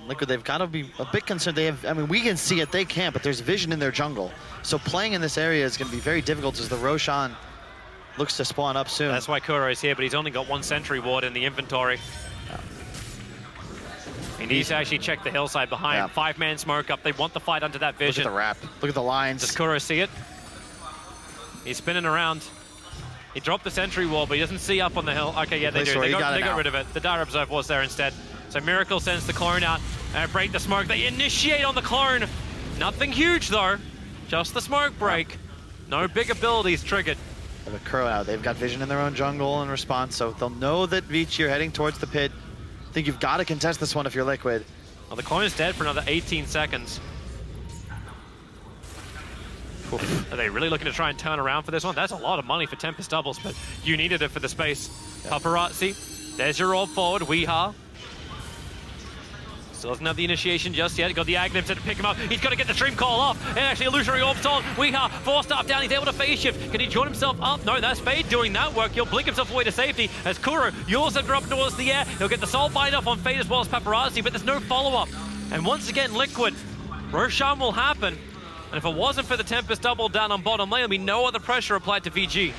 Liquid, they've got to be a bit concerned. They have, I mean, we can see it, they can't, but there's vision in their jungle. So playing in this area is going to be very difficult as the Roshan looks to spawn up soon. That's why Kuro is here, but he's only got 1 sentry ward in the inventory. He needs to actually check the hillside behind. 5-man smoke up. They want the fight under that vision. Look at the wrap. Look at the lines. Does Kuro see it? He's spinning around. He dropped the sentry wall, but he doesn't see up on the hill. Okay, yeah, they do. They got rid of it. The Dire Observer was there instead. So Miracle sends the clone out and break the smoke. They initiate on the clone. Nothing huge though. Just the smoke break. No big abilities triggered. They have a Crow out. They've got vision in their own jungle in response, so they'll know that Vici are heading towards the pit. I think you've got to contest this one if you're Liquid. Well, the clone is dead for another 18 seconds. Are they really looking to try and turn around for this one? That's a lot of money for Tempest doubles, but you needed it for the space. Paparazzi, there's your orb forward. Weehaw. Still doesn't have the initiation just yet. Got the Aghanim to pick him up. He's got to get the Stream Call off. And actually, Illusionary Orb's on. Weeha, forced up down. He's able to phase shift. Can he join himself up? No, that's Fade doing that work. He'll blink himself away to safety. As Kuro, you'll send her up towards the air. He'll get the Soul Bind off on Fade as well as Paparazzi, but there's no follow-up. And once again, Liquid, Roshan will happen. And if it wasn't for the Tempest double down on bottom lane, there'll be no other pressure applied to VG.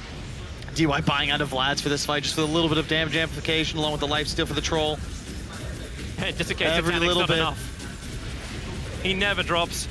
DY buying out of Vlad's for this fight, just with a little bit of damage amplification, along with the lifesteal for the troll. And just in case Every Titanic's little not bit. enough. He never drops.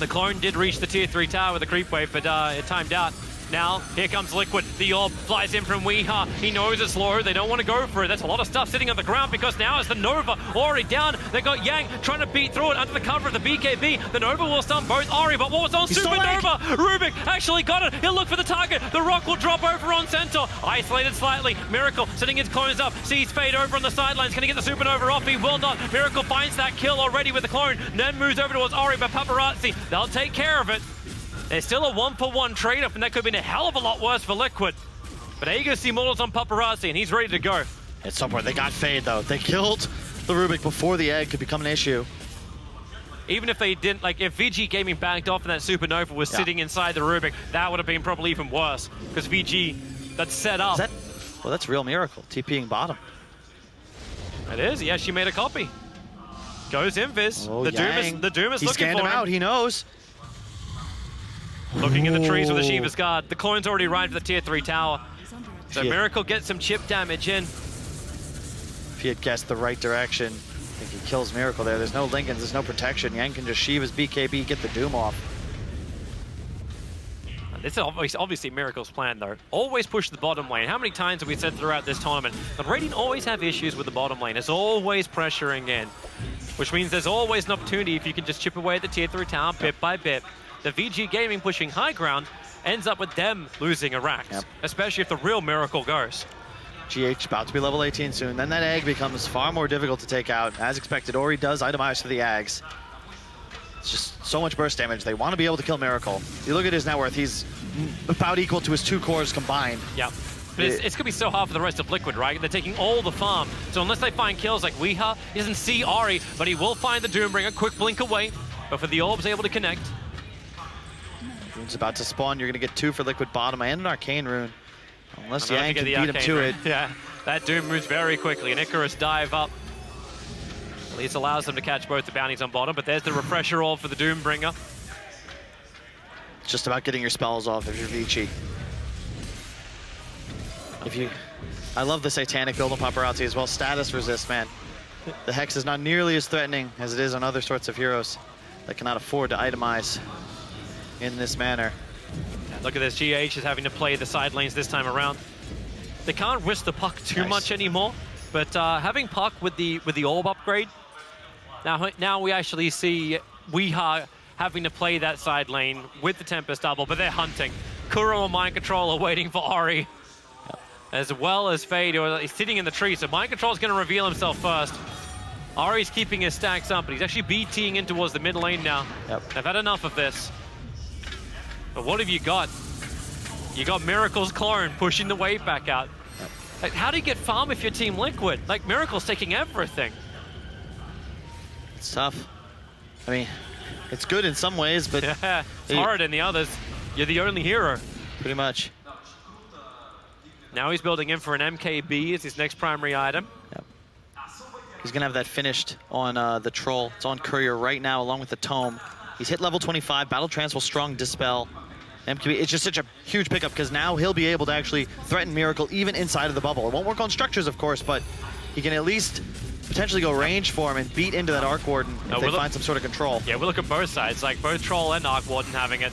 The clone did reach the tier 3 tower with a creep wave, but it timed out. Now, here comes Liquid. The orb flies in from Weeha. He knows it's low. They don't want to go for it. That's a lot of stuff sitting on the ground because now it's the Nova already down. They got Yang trying to beat through it under the cover of the BKB. The Nova will stun both Ori, but what was on Supernova? Rubik actually got it. He'll look for the target. The Rock will drop over on Centaur. Isolated slightly. Miracle sitting his clones up. Sees Fade over on the sidelines. Can he get the Supernova off? He will not. Miracle finds that kill already with the clone. Then moves over towards Ori, but Paparazzi, they'll take care of it. There's still a 1-for-1 trade-up, and that could have been a hell of a lot worse for Liquid. But Aegis Immortals on Paparazzi, and he's ready to go. At some point, they got Fade, though. They killed the Rubik before the egg could become an issue. Even if they didn't, like, if VG Gaming backed off and that Supernova was sitting inside the Rubik, that would have been probably even worse. Because VG, that's set up. Well, that's real Miracle, TPing bottom. It is, yeah, she made a copy. Goes Invis. Oh, the Doom is he looking scanned for him out, he knows. Looking in the trees with the Shiva's Guard. The clone's already arrived for the tier 3 tower. So Miracle gets some chip damage in. If he had guessed the right direction, I think he kills Miracle there. There's no Lincolns, there's no protection. Yang can just Shiva's BKB, get the Doom off. This is obviously Miracle's plan, though. Always push the bottom lane. How many times have we said throughout this tournament that Radiant always have issues with the bottom lane? It's always pressuring in, which means there's always an opportunity if you can just chip away at the tier 3 tower bit by bit. The VG Gaming pushing high ground ends up with them losing a rack, especially if the real Miracle goes. GH about to be level 18 soon. Then that egg becomes far more difficult to take out. As expected, Ori does itemize for the Ags. It's just so much burst damage. They want to be able to kill Miracle. You look at his net worth, he's about equal to his 2 cores combined. Yep. But it's going to be so hard for the rest of Liquid, right? They're taking all the farm. So unless they find kills like Weeha, he doesn't see Ori, but he will find the Doombringer, quick blink away. But for the Orbs able to connect. Rune's about to spawn. You're going to get 2 for Liquid bottom and an Arcane Rune. Unless Yang can beat him to it. Yeah, that Doom moves very quickly. An Icarus dive up. At least allows them to catch both the bounties on bottom, but there's the Refresher Orb for the Doombringer. It's just about getting your spells off if you're Vici. I love the Satanic build on Paparazzi as well. Status resist, man. The Hex is not nearly as threatening as it is on other sorts of heroes that cannot afford to itemize in this manner. Look at this, GH is having to play the side lanes this time around. They can't risk the Puck too much anymore, but having Puck with the Orb upgrade, now we actually see Weeha having to play that side lane with the Tempest double, but they're hunting. Kuro and Mind Control are waiting for Ori, as well as Fade, who is sitting in the tree, so Mind Control is going to reveal himself first. Ari's keeping his stacks up, but he's actually BTing in towards the mid lane now. They've had enough of this. But what have you got? You got Miracle's clone pushing the wave back out. Like, how do you get farm if you're Team Liquid? Like, Miracle's taking everything. It's tough. I mean, it's good in some ways, but... Yeah, it's hard in the others. You're the only hero. Pretty much. Now he's building in for an MKB as his next primary item. He's going to have that finished on the Troll. It's on Courier right now, along with the Tome. He's hit level 25, Battle Trance will Strong Dispel. MKB, it's just such a huge pickup because now he'll be able to actually threaten Miracle even inside of the bubble. It won't work on structures, of course, but he can at least potentially go range for him and beat into that Arc Warden if they find some sort of control. Yeah, we look at both sides, like both Troll and Arc Warden having it.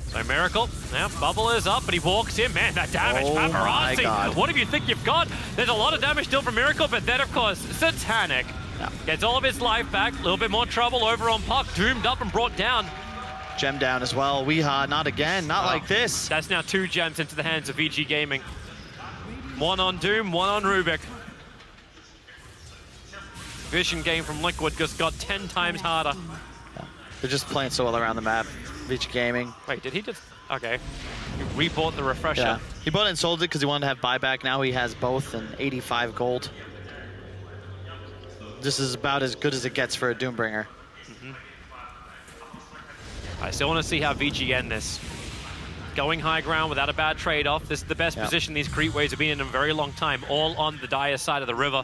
So Miracle, yeah, bubble is up, but he walks in. Man, that damage, Paparazzi. What do you think you've got? There's a lot of damage still from Miracle, but then, of course, Satanic gets all of his life back. A little bit more trouble over on Puck, doomed up and brought down. Gem down as well. Weeha, not again, not like this. That's now 2 gems into the hands of VG Gaming. 1 on Doom, 1 on Rubik. Vision game from Liquid just got 10 times harder. They're just playing so well around the map. VG Gaming. Wait, did he just... Okay. He rebought the Refresher. Yeah. He bought it and sold it because he wanted to have buyback. Now he has both and 85 gold. this is about as good as it gets for a Doombringer. I still want to see how VG end this. Going high ground without a bad trade-off. This is the best position these creep waves have been in a very long time, all on the dire side of the river.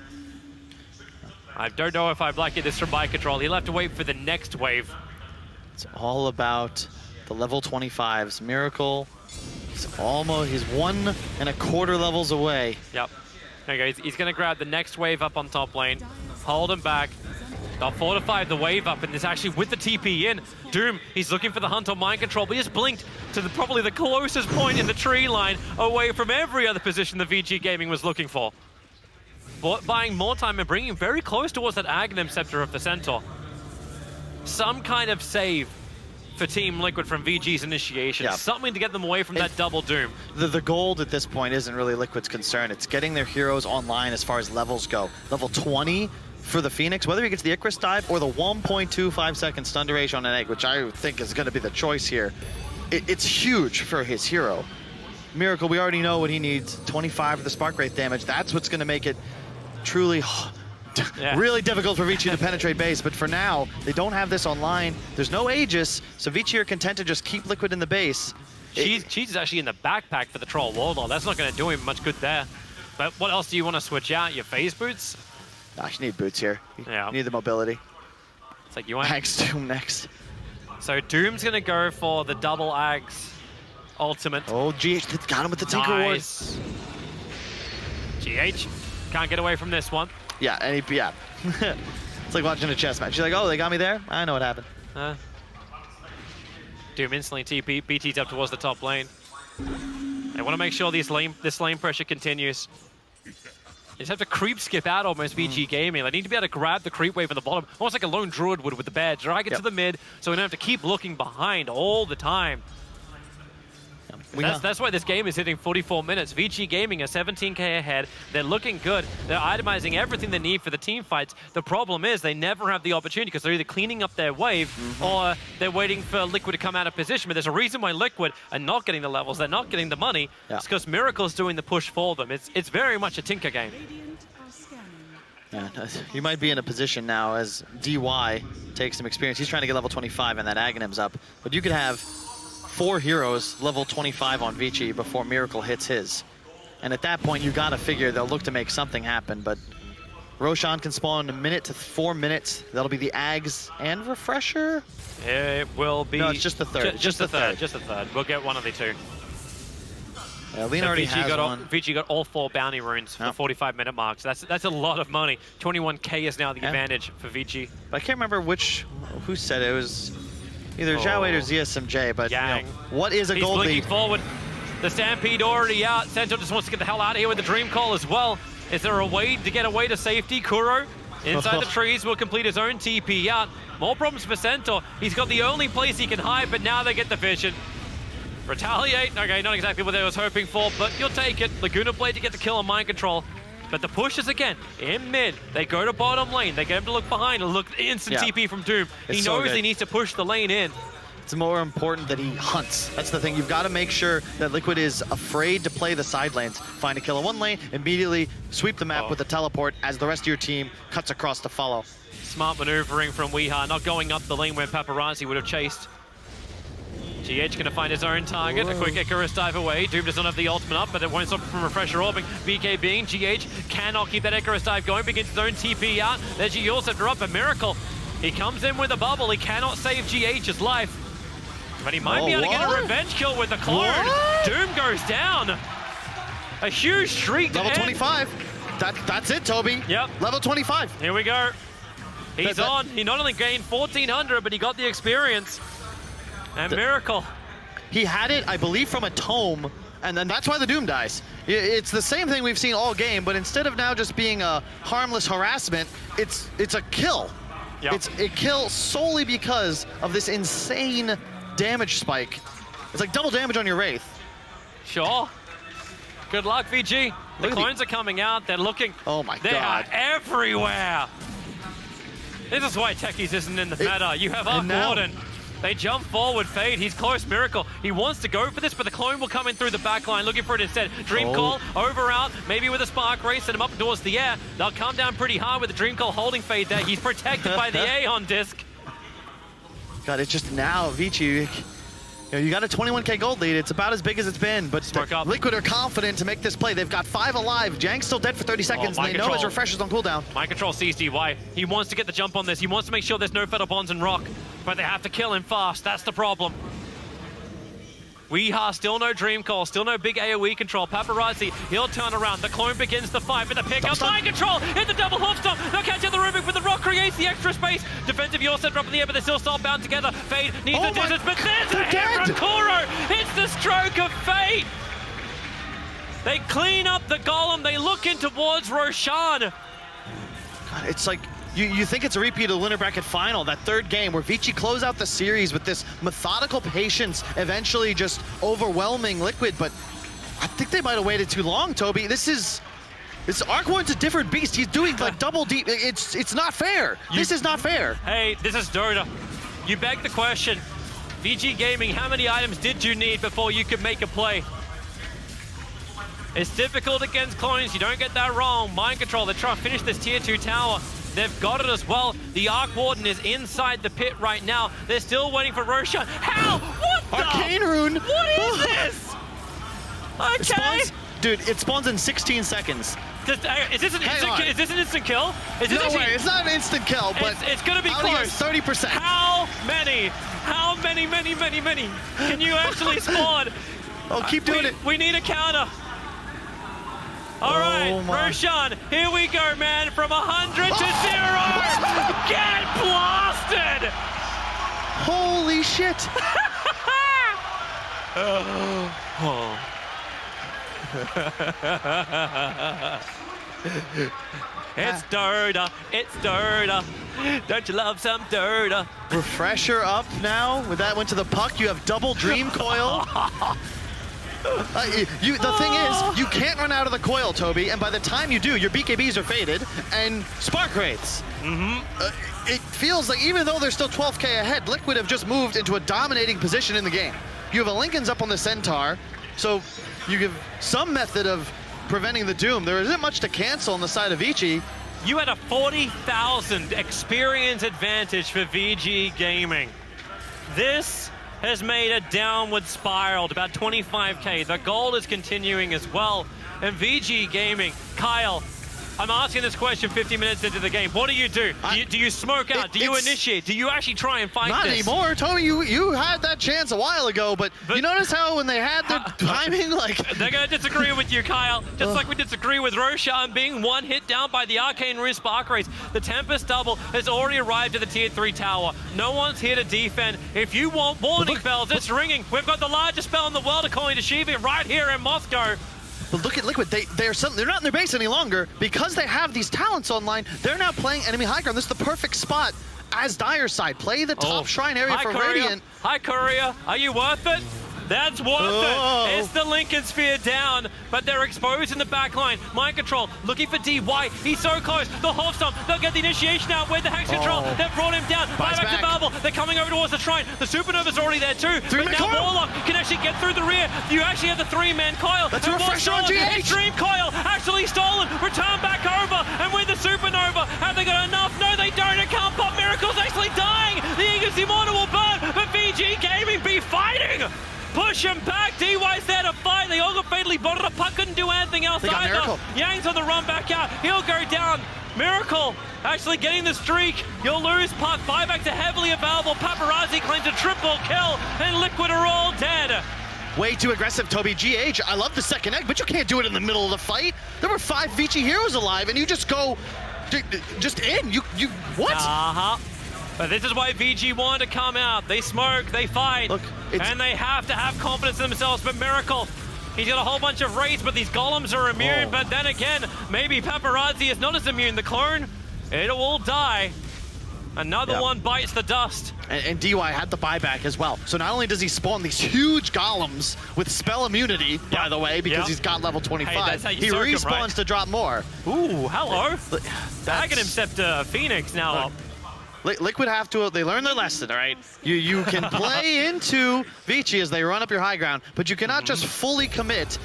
I don't know if I like this from my control. He'll have to wait for the next wave. It's all about the level 25s. Miracle, he's 1.25 levels away. Yep. There you go. He's going to grab the next wave up on top lane, hold him back. They'll fortify the wave up, and it's actually with the TP in. Doom, he's looking for the hunt on mind control, but he just blinked to probably the closest point in the tree line away from every other position the VG Gaming was looking for. Buying more time and bringing very close towards that Aghanim Scepter of the Centaur. Some kind of save for Team Liquid from VG's initiation. Yeah. Something to get them away from that double Doom. The gold at this point isn't really Liquid's concern. It's getting their heroes online as far as levels go. Level 20 for the Phoenix, whether he gets the Icarus dive or the 1.25 second stun duration on an egg, which I think is going to be the choice here. It's huge for his hero. Miracle, we already know what he needs. 25 for the Spark Wraith damage. That's what's going to make it truly really difficult for Vici to penetrate base, but for now, they don't have this online. There's no Aegis, so Vici are content to just keep Liquid in the base. Cheese is actually in the backpack for the Troll Warlord. That's not going to do him much good there. But what else do you want to switch out? Your phase boots? Gosh, you need boots here. Yeah. You need the mobility. It's like you want Ags Doom next. So Doom's going to go for the double Ags ultimate. Oh, GH got him with the Tinker Wars. GH can't get away from this one. Yeah, and it's like watching a chess match. You're like, oh, they got me there? I know what happened. Doom instantly TP, BT's up towards the top lane. They want to make sure this lane pressure continues. They just have to creep skip out almost VG Gaming. They need to be able to grab the creep wave on the bottom, almost like a lone druid would with the bear, drag it to the mid, so we don't have to keep looking behind all the time. That's why this game is hitting 44 minutes. VG Gaming are 17k ahead. They're looking good. They're itemizing everything they need for the team fights. The problem is they never have the opportunity because they're either cleaning up their wave or they're waiting for Liquid to come out of position. But there's a reason why Liquid are not getting the levels. They're not getting the money. It's because Miracle's doing the push for them. It's very much a tinker game. Yeah, you might be in a position now as DY takes some experience. He's trying to get level 25 and that Aghanim's up. But you could have 4 heroes level 25 on Vici before Miracle hits his. And at that point, you gotta figure they'll look to make something happen, but Roshan can spawn in a minute to 4 minutes. That'll be the Ags and Refresher? It will be... No, it's just the third. Just the third. Just the third. We'll get one of the two. Yeah, Lena already has one. Vici got all 4 bounty runes for the 45-minute mark, so that's a lot of money. 21k is now the advantage for Vici. But I can't remember who said it. It was either Zhao 8 or ZSMJ, but you know, what is a gold lead? He's blinking forward. The Stampede already out. Centaur just wants to get the hell out of here with the Dream Call as well. Is there a way to get away to safety? Kuro inside the trees will complete his own TP out. More problems for Centaur. He's got the only place he can hide, but now they get the vision. Retaliate. Okay, not exactly what they was hoping for, but you'll take it. Laguna Blade to get the kill on mind control. But the push is again in mid. They go to bottom lane. They get him to look behind and look instant TP from Doom. He knows he needs to push the lane in. It's more important that he hunts. That's the thing. You've got to make sure that Liquid is afraid to play the side lanes. Find a kill in one lane, immediately sweep the map with a teleport as the rest of your team cuts across to follow. Smart maneuvering from Weeha, not going up the lane where Paparazzi would have chased. GH going to find his own target. A quick Icarus dive away. Doom does not have the ultimate up, but it won't stop him from Refresher orbing. BK being GH cannot keep that Icarus dive going. Begins his own TP out. There's your Scepter up. A miracle. He comes in with a bubble. He cannot save GH's life. But he might be able to get a revenge kill with the clone. Doom goes down. A huge streak to Level 25. That's it, Toby. Yep. Level 25. Here we go. He's on. He not only gained 1,400, but he got the experience. And Miracle. He had it, I believe, from a tome, and then that's why the Doom dies. It's the same thing we've seen all game, but instead of now just being a harmless harassment, it's a kill. Yep. It's a kill solely because of this insane damage spike. It's like double damage on your Wraith. Sure. Good luck, VG. The clones are coming out. They're looking. Oh my God. They are everywhere. This is why Techies isn't in the meta. You have Arc Warden. They jump forward. Fade, he's close. Miracle, he wants to go for this, but the clone will come in through the back line, looking for it instead. Dream Call, over out, maybe with a spark ray, send him up towards the air. They'll come down pretty hard with the Dream Call holding Fade there. He's protected by the Aeon disc. God, it's just now, Vici. You got a 21k gold lead. It's about as big as it's been, but Liquid are confident to make this play. They've got 5 alive. Jang's still dead for 30 seconds, and they know his refresher's on cooldown. Mind Control sees DY. He wants to get the jump on this. He wants to make sure there's no Fatal Bonds and Rock, but they have to kill him fast. That's the problem. Weeha, still no Dream Call, still no big AoE control. Paparazzi, he'll turn around. The clone begins the fight with the pickup. Mind Control in the double hop stop. They'll catch out the Rubik, but the Rock creates the extra space. Defensive Yor center up in the air, but they're still bound together. Fade needs the distance, but there's a hit from Kuro. It's the stroke of fate. They clean up the golem. They look in towards Roshan. God, it's like, you think it's a repeat of the winner bracket final, that third game where Vici close out the series with this methodical patience, eventually just overwhelming Liquid, but I think they might have waited too long, Toby. This Arc Warden's a different beast. He's doing like double deep. It's not fair. This is not fair. Hey, this is Dota. You beg the question. VG Gaming, how many items did you need before you could make a play? It's difficult against clones, you don't get that wrong. Mind Control, they're trying to finish this tier 2 tower. They've got it as well. The Arc Warden is inside the pit right now. They're still waiting for Roshan. How? What the? Arcane Rune. What is this? Okay. Dude, it spawns in 16 seconds. Is this an instant kill? Is this no way, it's not an instant kill, but it's gonna be close. 30%. How many? How many? Can you actually spawn? Oh, keep doing it. We need a counter. All right, Roshan, here we go, man. From 100 to 0. Get blasted! Holy shit! It's Dota. It's Dota. Don't you love some Dota? Refresher up now. With that went to the puck. You have double Dream Coil. The thing is, you can't run out of the coil, Toby, and by the time you do, your BKBs are faded and spark rates. It feels like even though they're still 12k ahead, Liquid have just moved into a dominating position in the game. You have a Lincoln's up on the Centaur, so you give some method of preventing the doom. There isn't much to cancel on the side of Vici. You had a 40,000 experience advantage for VG Gaming. This has made a downward spiral to about 25k. The gold is continuing as well. And VG Gaming, Kyle, I'm asking this question 50 minutes into the game. What do you do? Do you smoke out? Do you initiate? Do you actually try and fight this? Not anymore. Toby, you had that chance a while ago, but you notice how when they had their timing, like... They're going to disagree with you, Kyle. Just like we disagree with Roshan being one hit down by the Arcane Rune Spark Race. The Tempest double has already arrived at the tier 3 tower. No one's here to defend. If you want warning bells, it's ringing. We've got the largest spell in the world, according to Shiva, right here in Moscow. But look at Liquid, they're not in their base any longer. Because they have these talents online, they're now playing enemy high ground. This is the perfect spot as Dire's side. Play the top shrine area for Radiant. Hi, Courier. Are you worth it? That's worth it. It's the Lincoln Sphere down, but they're exposed in the back line. Mind Control looking for DY. He's so close. The Hop Stomp. They'll get the initiation out with the Hex Control. They've brought him down. Buyback to Babel. They're coming over towards the shrine. The Supernova's already there too. But now Warlock can actually get through the rear. You actually have the 3-man coil. That's a refresher on GH. It's Dream Coil actually stolen. Return back over. And with the Supernova, have they got enough? No, they don't. It can't pop. Miracle's actually dying. The Eagles Immortal will burn. But VG Gaming be fighting. Push him back. DY's there to fight. They all got fatally bottled up. Puck couldn't do anything else either. Miracle. Yang's on the run back out. He'll go down. Miracle actually getting the streak. You'll lose Puck. Buybacks are heavily available. Paparazzi claims a triple kill. And Liquid are all dead. Way too aggressive, Toby. GH, I love the second egg, but you can't do it in the middle of the fight. There were 5 Vici heroes alive, and you just go just in. You what? But this is why VG wanted to come out. They smoke, they fight, and they have to have confidence in themselves. But Miracle, he's got a whole bunch of raids, but these golems are immune. But then again, maybe Paparazzi is not as immune. The clone, it will die. Another one bites the dust. And DY had the buyback as well. So not only does he spawn these huge golems with spell immunity, by the way, because he's got level 25, he respawns to drop more. Ooh, hello. Aghanim Scepter Phoenix now up. Liquid have to, they learned their lesson, all right? You can play into Vici as they run up your high ground, but you cannot just fully commit,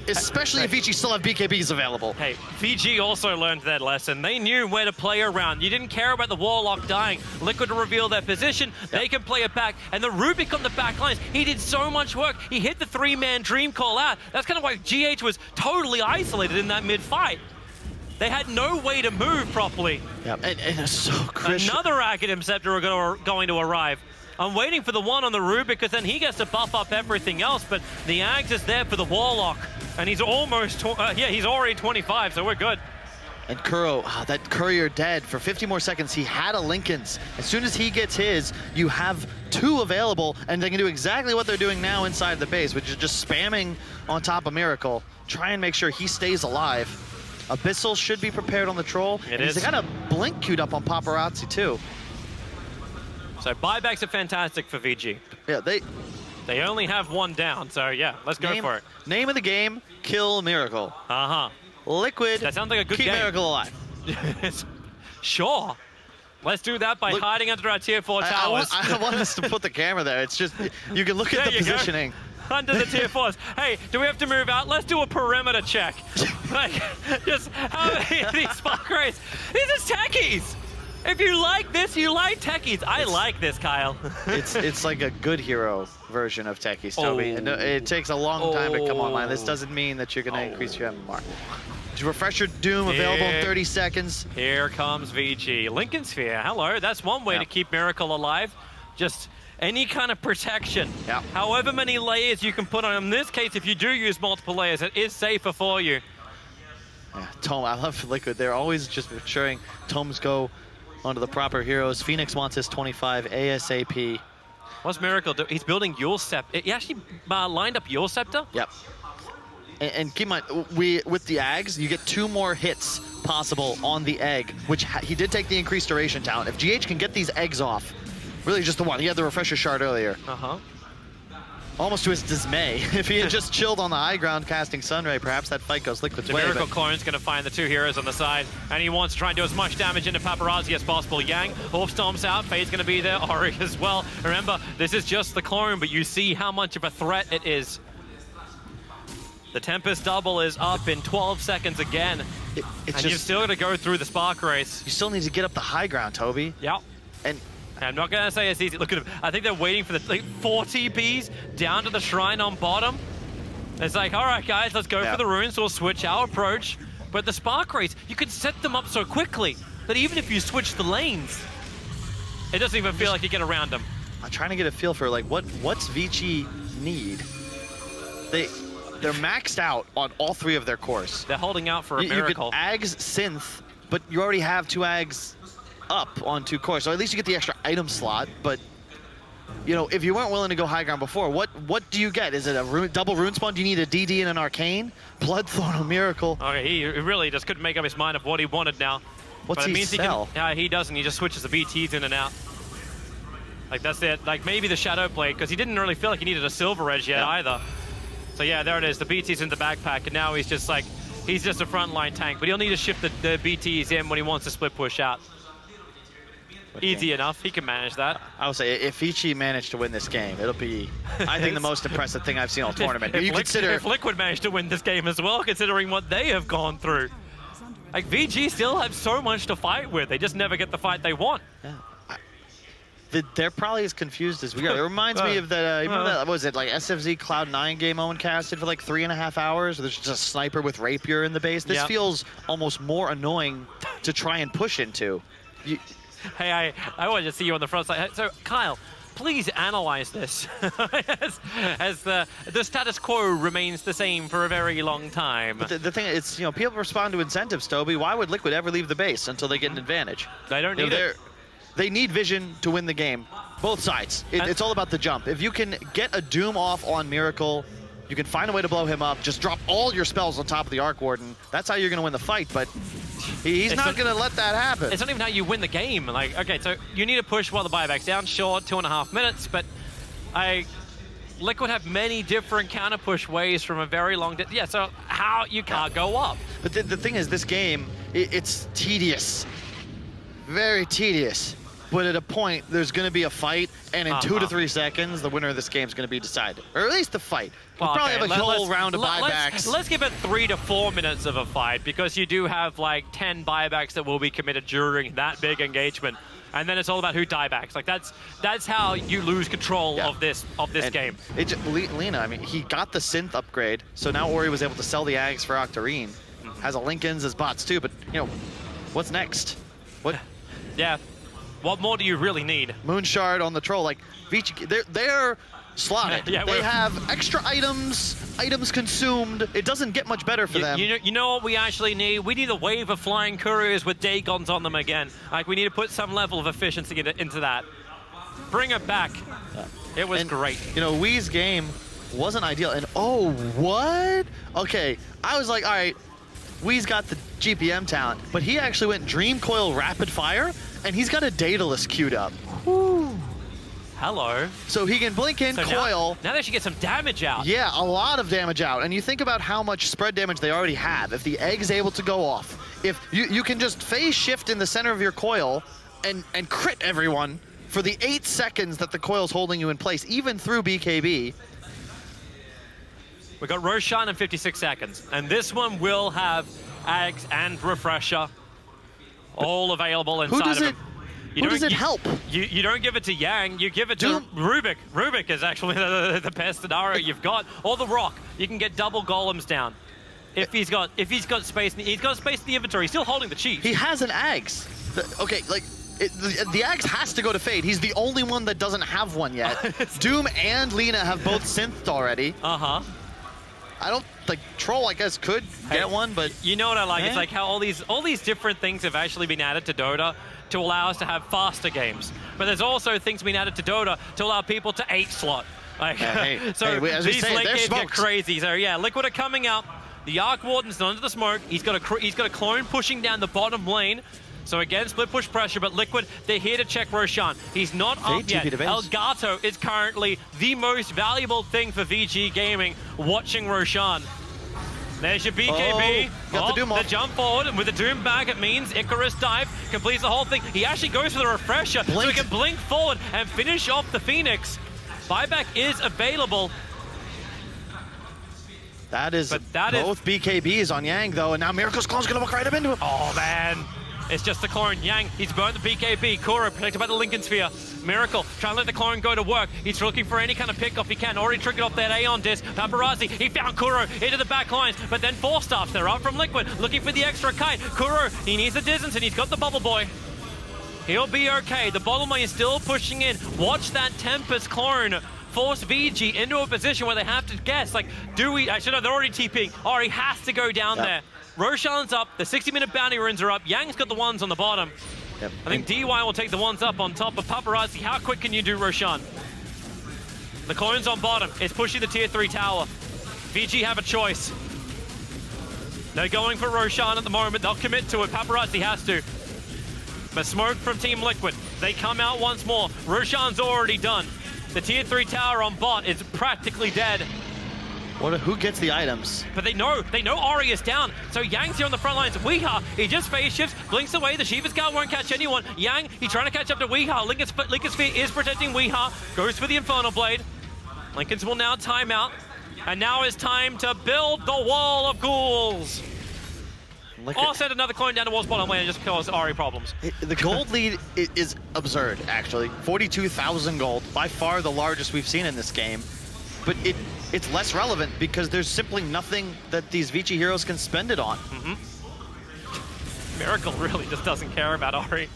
especially if Vici still have BKBs available. Hey, VG also learned that lesson. They knew where to play around. You didn't care about the Warlock dying. Liquid to reveal their position, they can play it back. And the Rubik on the back lines, he did so much work. He hit the 3-man dream call out. That's kind of why GH was totally isolated in that mid-fight. They had no way to move properly. Yeah, and it's so crucial. Another Racket Interceptor are going to arrive. I'm waiting for the one on the Rubik because then he gets to buff up everything else, but the Ags is there for the Warlock. And he's almost, he's already 25, so we're good. And Kuro, that Courier dead for 50 more seconds. He had a Lincoln's. As soon as he gets his, you have 2 available, and they can do exactly what they're doing now inside the base, which is just spamming on top of Miracle. Try and make sure he stays alive. Abyssal should be prepared on the Troll. It is. He's got a blink queued up on Paparazzi too. So buybacks are fantastic for VG. Yeah, They only have 1 down, so yeah, let's go for it. Name of the game, kill Miracle. Uh-huh. Liquid, That sounds like a good keep game. Miracle alive. Sure. Let's do that by hiding under our tier 4 towers. I want us to put the camera there. It's just, you can look at the positioning. Under the tier 4s. Hey, do we have to move out? Let's do a perimeter check. Like, just how many of these spark rays? These are techies. If you like this, you like techies. I like this, Kyle. It's like a good hero version of techies, Toby. And it takes a long time to come online. This doesn't mean that you're going to increase your MMR. Refresher Doom available in 30 seconds. Here comes VG. Lincoln Sphere, hello. That's one way to keep Miracle alive. Just any kind of protection. Yeah. However many layers you can put on. In this case, if you do use multiple layers, it is safer for you. Yeah, Tome, I love Liquid. They're always just ensuring Tomes go onto the proper heroes. Phoenix wants his 25 ASAP. What's Miracle do? He's building Yule Scepter. He actually lined up Yule Scepter? Yep. And keep in mind, with the Ags, you get 2 more hits possible on the egg, which he did take the increased duration talent. If GH can get these eggs off, really just the one. He had the refresher shard earlier. Uh-huh. Almost to his dismay. If he had just chilled on the high ground casting Sunray, perhaps that fight goes Liquid's way. Miracle Clone's going to find the 2 heroes on the side, and he wants to try and do as much damage into Paparazzi as possible. Yang, Wolf storms out, Fade's going to be there, Ori as well. Remember, this is just the clone, but you see how much of a threat it is. The Tempest double is up in 12 seconds again, and you've still got to go through the spark race. You still need to get up the high ground, Toby. Yep. And I'm not going to say it's easy. Look at them. I think they're waiting for the 4 TPs down to the shrine on bottom. It's like, all right, guys, let's go for the runes. We'll switch our approach. But the spark race, you can set them up so quickly that even if you switch the lanes, it doesn't even feel like you get around them. I'm trying to get a feel for like what's Vici need. They're maxed out on all 3 of their cores. They're holding out for a miracle. You could Ags Synth, but you already have 2 Ags up on 2 cores, so at least you get the extra item slot. But you know, if you weren't willing to go high ground before, what do you get? Is it a double rune spawn? Do you need a DD and an arcane? Bloodthorn, a miracle. Okay, he really just couldn't make up his mind of what he wanted now. What's but it he means sell? He doesn't. He just switches the BTs in and out. Like that's it. Like maybe the Shadow Blade, because he didn't really feel like he needed a Silver Edge yet either. So yeah, there it is. The BT's in the backpack, and now he's just like, he's just a frontline tank. But he'll need to shift the BTs in when he wants to split push out. Easy enough. He can manage that. I would say if Vici managed to win this game, it'll be, I think, the most impressive thing I've seen all tournament. If Liquid managed to win this game as well, considering what they have gone through. Like, VG still have so much to fight with. They just never get the fight they want. Yeah. They're probably as confused as we are. It reminds me of that, remember that, what was it, like SFZ Cloud9 game Owen casted for like 3.5 hours? There's just a sniper with rapier in the base. This feels almost more annoying to try and push into. Hey, I wanted to see you on the front side. So, Kyle, please analyze this as the status quo remains the same for a very long time. But the thing is, you know, people respond to incentives, Toby. Why would Liquid ever leave the base until they get an advantage? They don't need it. They need vision to win the game. Both sides. It's all about the jump. If you can get a Doom off on Miracle, you can find a way to blow him up. Just drop all your spells on top of the Arc Warden. That's how you're going to win the fight, but he's not going to let that happen. It's not even how you win the game. Like, okay, so you need to push while the buyback's down. Sure, 2.5 minutes, but Liquid have many different counter push ways from a very long distance. Yeah, so how you can't go up. But the thing is, this game, it's tedious. Very tedious. but at a point, there's going to be a fight, and in 2 to 3 seconds, the winner of this game is going to be decided. Or at least the fight. We'll probably have a whole round of buybacks. Let's give it 3 to 4 minutes of a fight, because you do have like 10 buybacks that will be committed during that big engagement. And then it's all about who diebacks. Like that's how you lose control of this game. Lena, I mean, he got the synth upgrade, so now Ori was able to sell the Ags for Octarine. Has a Lincolns as bots too, but you know, what's next? What? Yeah. What more do you really need? Moonshard on the troll, like Vici, they're slotted. Yeah, they have extra items consumed. It doesn't get much better for them. You know what we actually need? We need a wave of flying couriers with Dagons on them again. Like, we need to put some level of efficiency into that. Bring it back. It was great. You know, Wii's game wasn't ideal. And oh, what? Okay, I was like, all right, Wii's got the GPM talent, but he actually went Dream Coil Rapid Fire, and he's got a Daedalus queued up. Whew. Hello. So he can blink in, coil. Now they should get some damage out. Yeah, a lot of damage out. And you think about how much spread damage they already have. If the egg's able to go off, if you can just phase shift in the center of your coil and crit everyone for the 8 seconds that the coil's holding you in place, even through BKB. We got Roshan in 56 seconds. And this one will have Ags and Refresher all available inside of him. Who does it help? You don't give it to Yang, you give it to Rubik. Rubik is actually the best scenario you've got. Or the Rock. You can get double golems down. If he's got space, he's got space in the inventory. He's still holding the cheese. He has an Ags. Okay, like the Ags has to go to Fade. He's the only one that doesn't have one yet. Doom and Lena have both synthed already. I don't like Troll, I guess, could get one, but you know what I like? It's like how all these different things have actually been added to Dota to allow us to have faster games. But there's also things being added to Dota to allow people to 8-slot. Like, so these late games get crazy. So yeah, Liquid are coming out. The Arc Warden's under the smoke. He's got a clone pushing down the bottom lane. So again, split push pressure, but Liquid, they're here to check Roshan. He's not up yet. Elgato is currently the most valuable thing for VG Gaming, watching Roshan. There's your BKB. Got the Doom off. The jump forward, and with the Doom back, it means Icarus dive completes the whole thing. He actually goes for the refresher, so he can blink forward and finish off the Phoenix. Buyback is available. That is both BKBs on Yang, though, and now Miracle's Clone's going to walk right up into him. Oh, man. It's just the clone. Yang, he's burned the BKB. Kuro protected by the Lincoln Sphere. Miracle trying to let the clone go to work. He's looking for any kind of pickoff he can. Already triggered off that Aeon disc. Paparazzi, he found Kuro into the back lines, but then 4 staffs. They're out from Liquid, looking for the extra kite. Kuro, he needs the distance, and he's got the Bubble Boy. He'll be okay. The bottom lane is still pushing in. Watch that Tempest clone force VG into a position where they have to guess, like, do we... Actually, no, they're already TPing. Oh, he has to go down there. Roshan's up, the 60-minute bounty runes are up, Yang's got the ones on the bottom. I think DY will take the ones up on top of Paparazzi. How quick can you do Roshan? The clone's on bottom, it's pushing the tier 3 tower. VG have a choice. They're going for Roshan at the moment, they'll commit to it, Paparazzi has to. But smoke from Team Liquid, they come out once more. Roshan's already done. The tier 3 tower on bot is practically dead. Who gets the items? But they know Ori is down. So Yang's here on the front lines. Weeha, he just phase shifts, blinks away. The Shiva Scout won't catch anyone. Yang, he's trying to catch up to Weeha. Lincoln Sphere is protecting Weeha. Goes for the Infernal Blade. Lincoln's will now time out. And now it's time to build the wall of ghouls. Send another clone down towards bottom lane and just cause Ori problems. The gold lead is absurd, actually. 42,000 gold, by far the largest we've seen in this game. But it's less relevant because there's simply nothing that these Vici heroes can spend it on. Miracle really just doesn't care about Ori.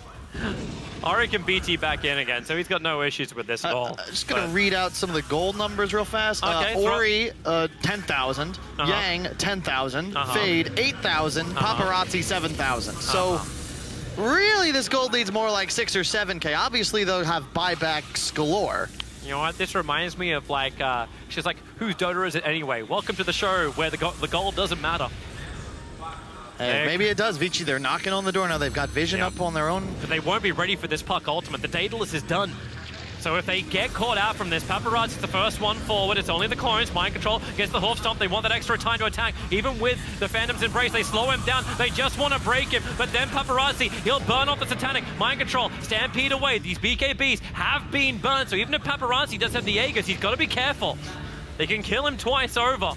Ori can BT back in again, so he's got no issues with this at all. Just gonna read out some of the gold numbers real fast. Ori, 10,000. Yang, 10,000. Fade, 8,000. Paparazzi, 7,000. So really this gold lead's more like 6 or 7K. Obviously they'll have buybacks galore. You know what? This reminds me of like, she's like, whose Dota is it anyway? Welcome to the show where the gold doesn't matter. Maybe it does. Vici, they're knocking on the door now. They've got vision up on their own. But they won't be ready for this puck ultimate. The Daedalus is done. So if they get caught out from this, Paparazzi's the first one forward. It's only the clones. Mind Control gets the hoof stomp. They want that extra time to attack. Even with the Phantom's Embrace, they slow him down. They just want to break him. But then Paparazzi, he'll burn off the Satanic. Mind Control, Stampede away. These BKBs have been burned. So even if Paparazzi does have the Aegis, he's got to be careful. They can kill him twice over.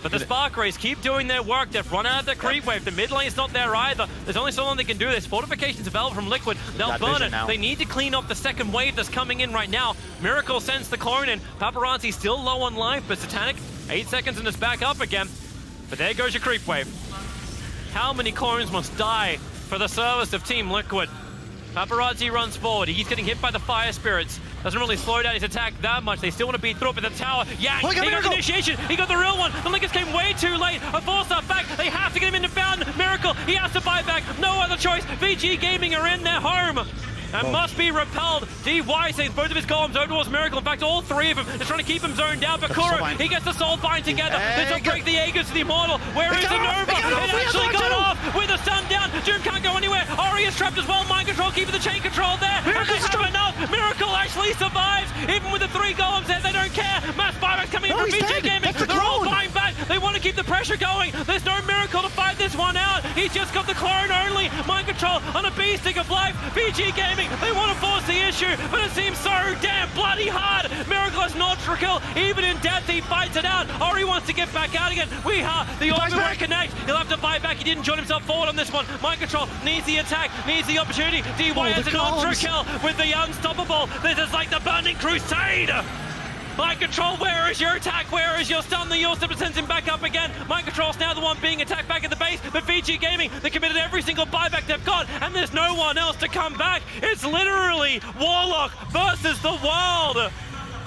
But the Spark Rays keep doing their work. They've run out of the creep wave. The mid lane's not there either. There's only so long they can do this. Fortifications available from Liquid. They'll burn it. They need to clean up the second wave that's coming in right now. Miracle sends the clone in. Paparazzi's still low on life, but Satanic, 8 seconds and it's back up again. But there goes your creep wave. How many clones must die for the service of Team Liquid? Paparazzi runs forward. He's getting hit by the Fire Spirits. Doesn't really slow down his attack that much. They still want to beat through it, but the tower, yeah, he got the initiation. He got the real one. The Linkers came way too late. A force-up back. They have to get him into Fountain. Miracle, he has to buy back. No other choice. VG Gaming are in their home. And must be repelled. DY saves both of his columns over towards Miracle. In fact, all three of them are trying to keep him zoned down. But Kuro, he gets the Soul Bind together. This will break the Aegis to the Immortal. Where is the Nova? It actually got off with a stun down. Doom can't go anywhere. Ori is trapped as well. Mind Control keeping the chain control there. And they have enough. Miracle actually survives. Even with the 3 golems there, they don't care. Mass buyback coming in from VG Gaming. They're all buying back. They want to keep the pressure going. There's no Miracle to fight this one out. He's just got the clone only. Mind Control on a B-stick of life. VG Gaming, they want to force the issue, but it seems so damn bloody hard. Miracle has not kill. Even in death, he fights it out. Ori wants to get back out again. The Orb won't connect. He'll have to buy back. He didn't join himself forward on this one. Mind Control needs the attack, needs the opportunity. DY has an ultra kill with the unstoppable. This is like the Burning Crusade. Mind Control, where is your attack? Where is your stun? The Yorstep sends him back up again. Mind Control's now the one being attacked back at the base, but VG Gaming, they committed every single buyback they've got, and there's no one else to come back. It's literally Warlock versus the world.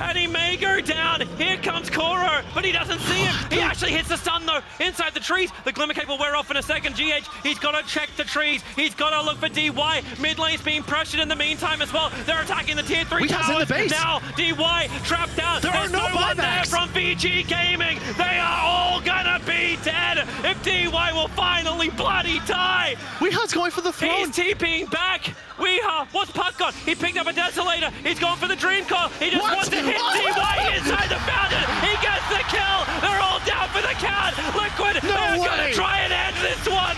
And he may go down. Here comes Kuro, but he doesn't see him. He actually hits the stun though, inside the trees. The Glimmer Cape will wear off in a second. GH, he's got to check the trees. He's got to look for DY. Mid lane's being pressured in the meantime as well. They're attacking the tier 3 towers. In the base. Now, DY trapped out. There's no one there from VG Gaming. They are all gonna be dead if DY will finally bloody die. Weeha's going for the throne. He's TPing back. Weeha, what's Puck got? He picked up a Desolator. He's gone for the Dream Core. He just wants to hit DY inside the fountain. He gets the kill. They're all down for the count. Liquid, they're going to try and end this one.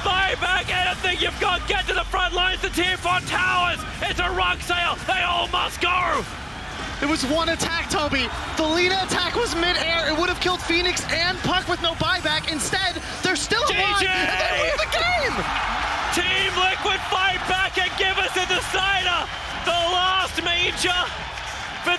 Buy back anything you've got. Get to the front lines. The tier 4 towers. It's a rug sale. They all must go. It was one attack, Toby. The Lina attack was mid-air. It would have killed Phoenix and Puck with no buyback. Instead, they're still alive, and they win the game! Team Liquid fight back and give us a decider. The last major for